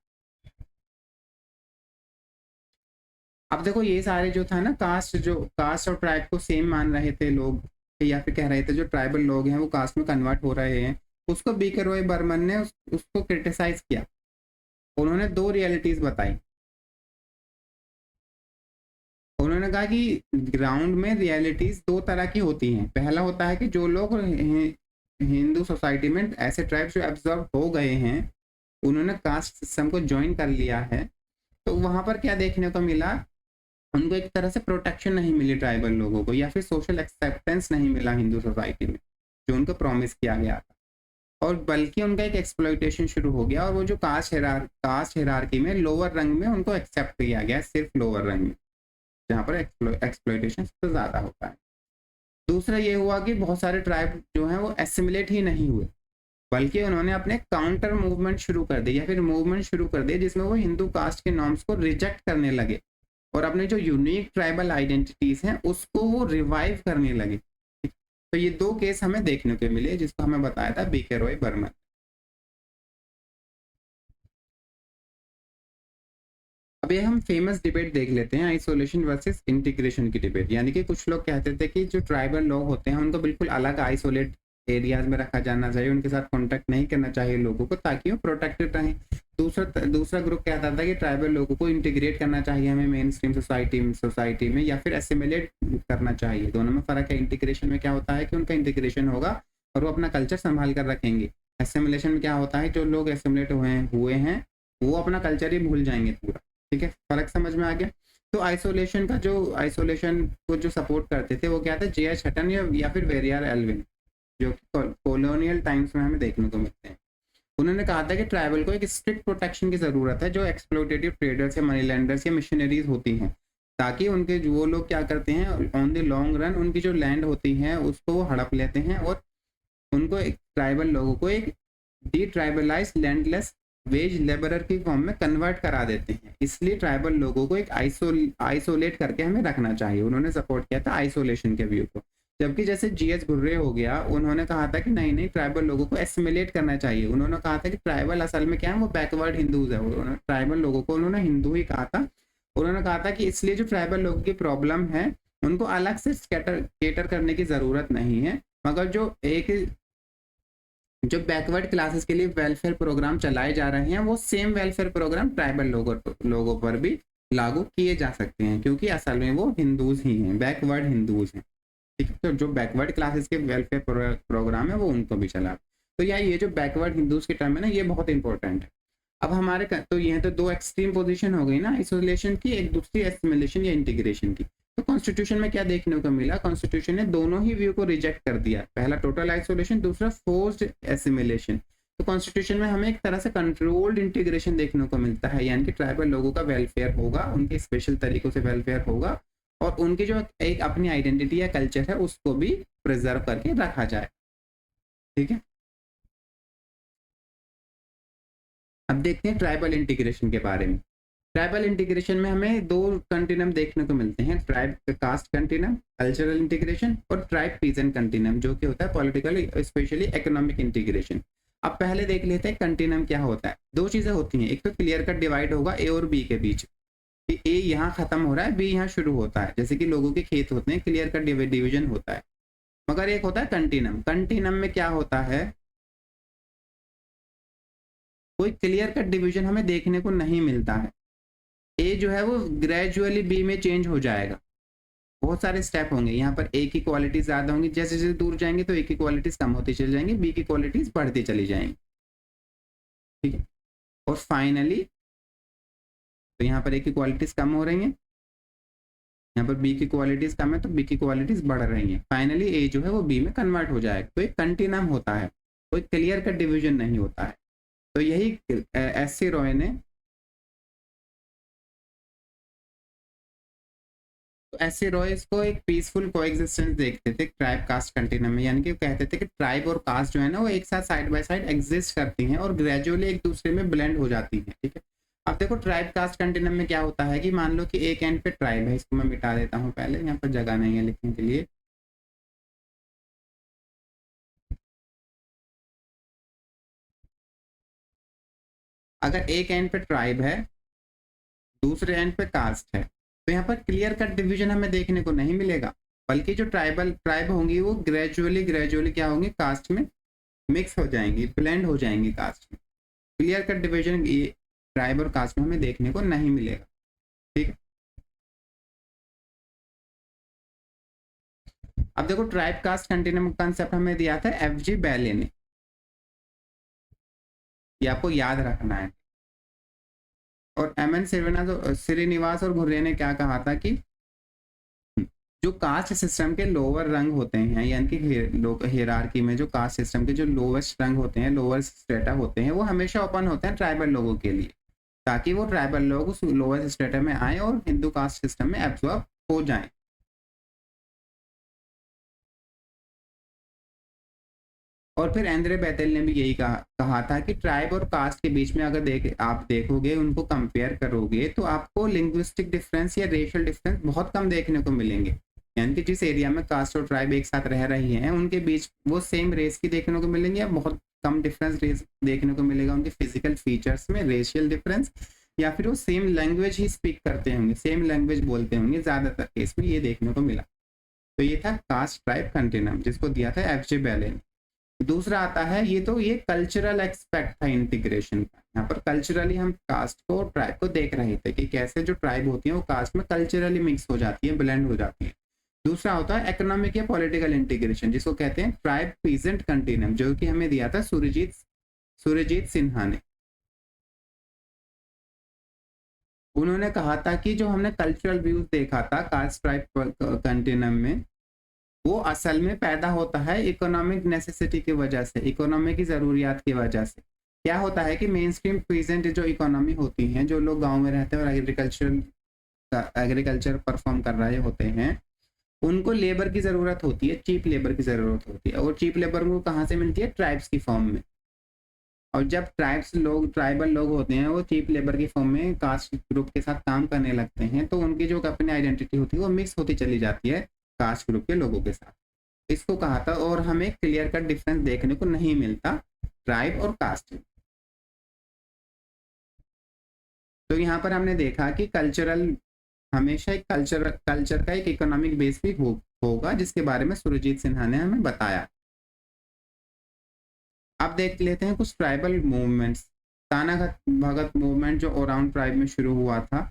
अब देखो ये सारे जो था ना कास्ट और ट्राइब को सेम मान रहे थे लोग, या फिर कह रहे थे जो ट्राइबल लोग हैं वो कास्ट में कन्वर्ट हो रहे हैं, उसको बीके रॉय बर्मन ने उसको क्रिटिसाइज किया। उन्होंने दो रियलिटीज बताई। उन्होंने कहा कि ग्राउंड में रियलिटीज दो तरह की होती हैं। पहला होता है कि जो लोग हिंदू सोसाइटी में ऐसे ट्राइब्स जो एब्जॉर्ब हो गए हैं, उन्होंने कास्ट सिस्टम को ज्वाइन कर लिया है, तो वहां पर क्या देखने को मिला, उनको एक तरह से प्रोटेक्शन नहीं मिली ट्राइबल लोगों को, या फिर सोशल एक्सेप्टेंस नहीं मिला हिंदू सोसाइटी में जो उनको प्रॉमिस किया गया था, और बल्कि उनका एक एक्सप्लॉइटेशन शुरू हो गया, और वो जो कास्ट हिरार्की में लोअर रंग में उनको एक्सेप्ट किया गया, सिर्फ लोअर रंग में, जहाँ पर एक्सप्लॉइटेशन सबसे ज़्यादा होता है। दूसरा ये हुआ कि बहुत सारे ट्राइब जो हैं वो एसिमिलेट ही नहीं हुए, बल्कि उन्होंने अपने काउंटर मूवमेंट शुरू कर दिए, या फिर मूवमेंट शुरू कर दिए जिसमें वो हिंदू कास्ट के नॉर्म्स को रिजेक्ट करने लगे और अपने जो यूनिक ट्राइबल आइडेंटिटीज हैं उसको वो रिवाइव करने लगे। तो ये दो केस हमें देखने को मिले जिसको हमें बताया था बीके रॉय बर्मन। अब ये हम फेमस डिबेट देख लेते हैं, आइसोलेशन वर्सेस इंटीग्रेशन की डिबेट। यानी कि कुछ लोग कहते थे कि जो ट्राइबल लोग होते हैं उनको बिल्कुल अलग आइसोलेट एरियाज में रखा जाना चाहिए, उनके साथ कांटेक्ट नहीं करना चाहिए लोगों को, ताकि वो प्रोटेक्टेड रहें। दूसरा ग्रुप कहता था कि ट्राइबल लोगों को इंटीग्रेट करना चाहिए हमें मेन स्ट्रीम सोसाइटी में, या फिर एसिमिलेट करना चाहिए। दोनों में फर्क है। इंटीग्रेशन में क्या होता है कि उनका इंटीग्रेशन होगा और वो अपना कल्चर संभाल कर रखेंगे। एसिमिलेशन में क्या होता है, जो लोग एसिमिलेट हुए हैं वो अपना कल्चर ही भूल जाएंगे पूरा। ठीक है, फर्क समझ में आ गया? तो आइसोलेशन को जो सपोर्ट करते थे वो क्या था, J.H. हटन या फिर वेरियर एल्विन, जो कॉलोनियल टाइम्स में हमें देखने को मिलते हैं। उन्होंने कहा था कि ट्राइबल को एक स्ट्रिक्ट प्रोटेक्शन की जरूरत है जो एक्सप्लोटेटिव ट्रेडर्स या मनी लैंडर्स या मिशनरीज होती हैं, ताकि उनके वो लोग क्या करते हैं ऑन द लॉन्ग रन उनकी जो लैंड होती है उसको वो हड़प लेते हैं और उनको एक ट्राइबल लोगों को एक डी ट्राइबलाइज लैंडलेस वेज लेबरर की फॉर्म में कन्वर्ट करा देते हैं। इसलिए ट्राइबल लोगों को एक आइसोलेट करके हमें रखना चाहिए। उन्होंने सपोर्ट किया था आइसोलेशन के व्यू को। जबकि जैसे G.H. घुर्रे हो गया, उन्होंने कहा था कि नहीं ट्राइबल लोगों को एसिमिलेट करना चाहिए। उन्होंने कहा था कि ट्राइबल असल में क्या है, वो बैकवर्ड हिंदूज है। उन्होंने ट्राइबल लोगों को उन्होंने हिंदू ही कहा था। उन्होंने कहा था कि इसलिए जो ट्राइबल लोगों की प्रॉब्लम है उनको अलग से केटर करने की जरूरत नहीं है, मगर जो बैकवर्ड क्लासेस के लिए वेलफेयर प्रोग्राम चलाए जा रहे हैं वो सेम वेलफेयर प्रोग्राम ट्राइबल लोगों पर भी लागू किए जा सकते हैं, क्योंकि असल में वो हिंदूज ही हैं, बैकवर्ड हिंदूज हैं। ठीक है, तो जो बैकवर्ड क्लासेस के वेलफेयर प्रोग्राम है वो उनको भी चला। तो यार ये जो बैकवर्ड हिंदूज की टर्म है ना, ये बहुत इंपॉर्टेंट है। अब हमारे तो ये तो दो एक्सट्रीम पोजीशन हो गई ना, आइसोलेशन की, एक दूसरी एसिमिलेशन या इंटीग्रेशन की। तो कॉन्स्टिट्यूशन में क्या देखने को मिला, कॉन्स्टिट्यूशन ने दोनों ही व्यू को रिजेक्ट कर दिया। पहला टोटल आइसोलेशन, दूसरा फोर्स्ड एसिमिलेशन। तो कॉन्स्टिट्यूशन में हमें एक तरह से कंट्रोल्ड इंटीग्रेशन देखने को मिलता है, यानी कि ट्राइबल लोगों का वेलफेयर होगा, उनके स्पेशल तरीकों से वेलफेयर होगा और उनकी जो एक अपनी आइडेंटिटी या कल्चर है उसको भी प्रिजर्व करके रखा जाए। ठीक है, अब देखते हैं ट्राइबल इंटीग्रेशन के बारे में। ट्राइबल इंटीग्रेशन में हमें दो कंटिनम देखने को मिलते हैं, tribe caste continuum, cultural integration, और ट्राइब पीजेंट कंटिनम जो कि होता है पॉलिटिकल स्पेशली इकोनॉमिक इंटीग्रेशन। अब पहले देख लेते हैं कंटिनम क्या होता है। दो चीजें होती हैं, एक तो क्लियर कट डिवाइड होगा ए और बी के बीच, कि ए यहाँ खत्म हो रहा है, बी यहाँ शुरू होता है, जैसे कि लोगों के खेत होते हैं, क्लियर कट डिवीजन होता है। मगर एक होता है कंटिनम। कंटिनम में क्या होता है, कोई क्लियर कट डिवीजन हमें देखने को नहीं मिलता है। ए जो है वो ग्रेजुअली बी में चेंज हो जाएगा। बहुत सारे स्टेप होंगे यहाँ पर, ए की क्वालिटीज ज्यादा होंगी, जैसे जैसे दूर जाएंगे तो ए की क्वालिटीज कम होती चली जाएंगी, बी की क्वालिटीज बढ़ती चली जाएंगी। ठीक है, और फाइनली तो यहाँ पर ए की क्वालिटीज कम हो रही हैं, यहाँ पर बी की क्वालिटीज कम है तो बी की क्वालिटीज बढ़ रही हैं। फाइनली ए जो है वो बी में कन्वर्ट हो जाएगा। तो एक कंटिनम होता है, कोई क्लियर कट डिवीजन नहीं होता है। तो यही एस सी रॉय ने ऐसे रॉयस को एक पीसफुल कोएग्जिस्टेंस देखते थे ट्राइब कास्ट कंटिन्यूम में, यानी कि वो कहते थे कि ट्राइब और कास्ट जो है ना वो एक साथ साइड बाय साइड एग्जिस्ट करती हैं और ग्रेजुअली एक दूसरे में ब्लेंड हो जाती हैं। ठीक है, अब देखो ट्राइब कास्ट कंटिन्यूम में क्या होता है कि मान लो कि एक एंड पे ट्राइब है, इसको मैं मिटा देता हूँ पहले, यहाँ पर जगह नहीं है लिखने के लिए। अगर एक एंड पे ट्राइब है, दूसरे एंड पे कास्ट है, तो यहाँ पर क्लियर कट डिवीजन हमें देखने को नहीं मिलेगा, बल्कि जो ट्राइब होंगी वो ग्रेजुअली ग्रेजुअली क्या होंगी, कास्ट में मिक्स हो जाएंगी, ब्लेंड हो जाएंगी कास्ट में। क्लियर कट डिवीजन ये ट्राइब और कास्ट में हमें देखने को नहीं मिलेगा। ठीक है, अब देखो ट्राइब कास्ट कंटिन्यूम कंसेप्ट हमें दिया था एफ जी बैले ने, ये आपको याद रखना है। और एम एन श्रीनिवास और घुर्रे ने क्या कहा था कि जो कास्ट सिस्टम के लोअर रंग होते हैं, यानी कि हियरार्की में जो कास्ट सिस्टम के जो लोवेस्ट रंग होते हैं, लोअर स्ट्रेटा होते हैं, वो हमेशा ओपन होते हैं ट्राइबल लोगों के लिए, ताकि वो ट्राइबल लोग उस लोअर स्ट्रेटा में आए और हिंदू कास्ट सिस्टम में एब्जॉर्ब हो जाएं। और फिर एंड्रे बैटेल ने भी यही कहा था कि ट्राइब और कास्ट के बीच में अगर आप देखोगे, उनको कंपेयर करोगे, तो आपको लिंग्विस्टिक डिफरेंस या रेशियल डिफरेंस बहुत कम देखने को मिलेंगे। यानी कि जिस एरिया में कास्ट और ट्राइब एक साथ रह रही हैं, उनके बीच वो सेम रेस की देखने को मिलेंगे या बहुत कम डिफरेंस रेस देखने को मिलेगा उनके फिजिकल फीचर्स में, रेशियल डिफरेंस, या फिर वो सेम लैंग्वेज ही स्पीक करते होंगे, सेम लैंग्वेज बोलते होंगे, ज्यादातर केस में ये देखने को मिला। तो ये था कास्ट ट्राइब कंटिन्यूम, जिसको दिया था एफ जे बैले ने। दूसरा आता है, ये कल्चरल एक्सपेक्ट था इंटीग्रेशन का। यहाँ पर कल्चरली हम कास्ट को, ट्राइब को देख रहे थे कि कैसे जो ट्राइब होती है वो कास्ट में कल्चरली मिक्स हो जाती है, ब्लेंड हो जाती है। दूसरा होता है इकोनॉमिक या पॉलिटिकल इंटीग्रेशन, जिसको कहते हैं ट्राइब पीजेंट कंटिन्यूम, जो कि हमें दिया था सुरजीत सिन्हा ने। उन्होंने कहा था कि जो हमने कल्चरल व्यूज देखा था कास्ट ट्राइब कंटिन्यूम में, वो असल में पैदा होता है इकोनॉमिक नेसेसिटी की वजह से, इकोनॉमी की ज़रूरियात की वजह से। क्या होता है कि मेन स्ट्रीम प्रेजेंट जो इकोनॉमी होती है, जो लोग गांव में रहते हैं और एग्रीकल्चर परफॉर्म कर रहे होते हैं, उनको लेबर की ज़रूरत होती है, चीप लेबर की ज़रूरत होती है। और चीप लेबर को कहाँ से मिलती है, ट्राइब्स की फॉर्म में। और जब ट्राइबल लोग होते हैं, वो चीप लेबर की फॉर्म में कास्ट ग्रुप के साथ काम करने लगते हैं, तो उनकी जो अपनी आइडेंटिटी होती है वो मिक्स होती चली जाती है कास्ट ग्रुप के लोगों के साथ। इसको कहा था, और हमें क्लियर कट डिफरेंस देखने को नहीं मिलता ट्राइब और कास्ट में। तो यहाँ पर हमने देखा कि कल्चरल हमेशा एक कल्चर का एक इकोनॉमिक बेस भी होगा, जिसके बारे में सुरजीत सिन्हा ने हमें बताया। अब देख लेते हैं कुछ ट्राइबल मूवमेंट्स। ताना भगत मूवमेंट जो ओराउंड ट्राइब में शुरू हुआ था,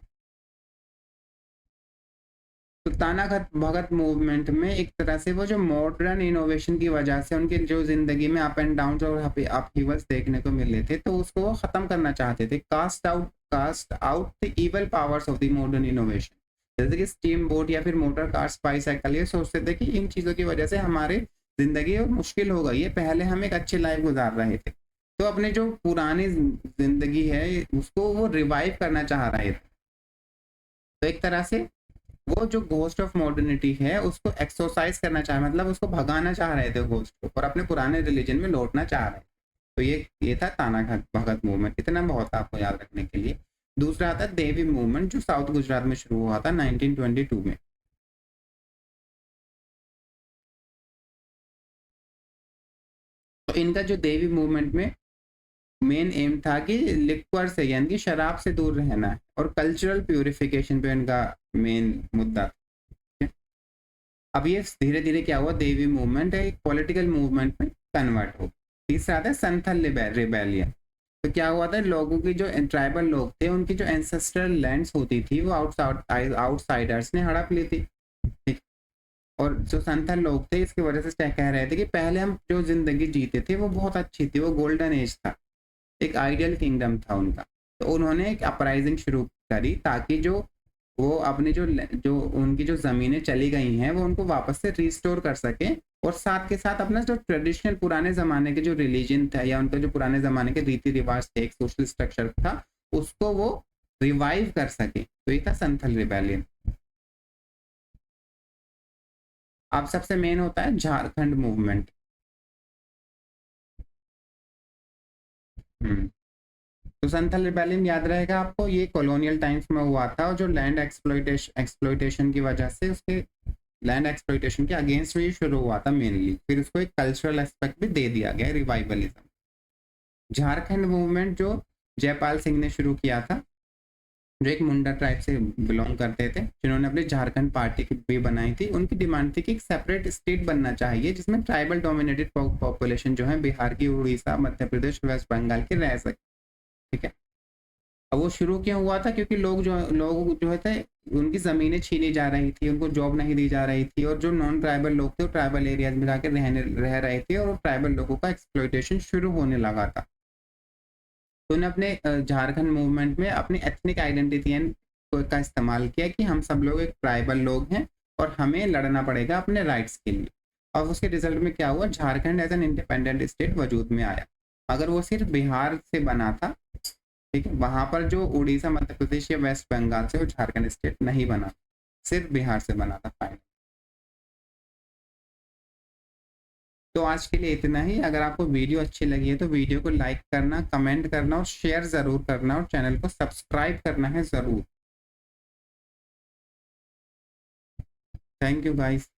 तो ताना भगत मूवमेंट में एक तरह से वो जो मॉडर्न इनोवेशन की वजह से उनकी जो जिंदगी में अप एंड डाउन और अपहीवल्स देखने को मिल रहे थे, तो उसको वो खत्म करना चाहते थे। Cast out the evil powers of the modern innovation, जैसे कि स्टीम बोट या फिर मोटर कार्स, बाईसाइकिल, ये सोचते थे कि इन चीज़ों की वजह से हमारी जिंदगी और मुश्किल हो गई है, पहले हम एक अच्छी लाइफ गुजार रहे थे, तो अपने जो पुरानी जिंदगी है उसको वो रिवाइव करना चाह रहे थे। तो एक तरह से वो जो घोस्ट ऑफ मॉडर्निटी है उसको एक्सरसाइज करना चाह, मतलब उसको भगाना चाह रहे थे घोस्ट को, और अपने पुराने रिलीजन में लौटना चाह रहे थे। तो ये था ताना भगत मूवमेंट, इतना बहुत आपको याद रखने के लिए। दूसरा आता है देवी मूवमेंट, जो साउथ गुजरात में शुरू हुआ था 1922 में। तो इनका जो देवी मूवमेंट में मेन एम था कि लिक्वर से यानी कि शराब से दूर रहना है, और कल्चरल प्यूरिफिकेशन पे इनका मेन मुद्दा था। अब ये धीरे धीरे क्या हुआ, देवी मूवमेंट है एक पॉलिटिकल मूवमेंट में कन्वर्ट हो। तीसरा आता है संथल रिबेलियन। तो क्या हुआ था, लोगों की जो ट्राइबल लोग थे उनकी जो एंसेस्ट्रल लैंड्स होती थी वो आउटसाइडर्स ने हड़प ली थी, ठीक। और जो संथल लोग थे इसकी वजह से कह रहे थे कि पहले हम जो जिंदगी जीते थे वो बहुत अच्छी थी, वो गोल्डन एज था, एक आइडियल किंगडम था उनका। तो उन्होंने एक अपराइजिंग शुरू करी ताकि जो वो अपनी जो उनकी जो जमीनें चली गई हैं वो उनको वापस से रिस्टोर कर सके, और साथ के साथ अपना जो ट्रेडिशनल पुराने जमाने के जो रिलीजन था या उनका जो पुराने जमाने के रीति रिवाज थे, एक सोशल स्ट्रक्चर था, उसको वो रिवाइव कर सके। तो ये था संथल रिबेलियन। अब सबसे मेन होता है झारखंड मूवमेंट। तो संथल रिबेलियन याद रहेगा आपको, ये कॉलोनियल टाइम्स में हुआ था, और जो लैंड एक्सप्लॉइटेशन की वजह से उसके लैंड एक्सप्लॉइटेशन के अगेंस्ट में शुरू हुआ था मेनली, फिर उसको एक कल्चरल एस्पेक्ट भी दे दिया गया, रिवाइवलिज्म। झारखंड मूवमेंट जो जयपाल सिंह ने शुरू किया था, जो एक मुंडा ट्राइब से बिलोंग करते थे, जिन्होंने अपनी झारखंड पार्टी भी बनाई थी। उनकी डिमांड थी कि एक सेपरेट स्टेट बनना चाहिए जिसमें ट्राइबल डोमिनेटेड पॉपुलेशन जो है बिहार की, उड़ीसा, मध्य प्रदेश, वेस्ट बंगाल के रह सके, ठीक है। अब वो शुरू क्यों हुआ था, क्योंकि लोग जो थे उनकी ज़मीनें छीनी जा रही थी, उनको जॉब नहीं दी जा रही थी, और जो नॉन ट्राइबल लोग थे वो ट्राइबल एरियाज में जाकर रह रहे थे, और ट्राइबल लोगों का एक्सप्लॉइटेशन शुरू होने लगा था। तो उन्हें अपने झारखंड मूवमेंट में अपनी एथनिक आइडेंटिटी का इस्तेमाल किया कि हम सब लोग एक ट्राइबल लोग हैं और हमें लड़ना पड़ेगा अपने राइट्स के लिए। और उसके रिजल्ट में क्या हुआ, Jharkhand as an independent state वजूद में आया। अगर वो सिर्फ बिहार से बना था, ठीक है, वहां पर जो उड़ीसा, मध्य प्रदेश या वेस्ट बंगाल से वो झारखंड स्टेट नहीं बना, सिर्फ बिहार से बना था फाइनल। तो आज के लिए इतना ही। अगर आपको वीडियो अच्छी लगी है तो वीडियो को लाइक करना, कमेंट करना और शेयर ज़रूर करना, और चैनल को सब्सक्राइब करना है ज़रूर। Thank you guys.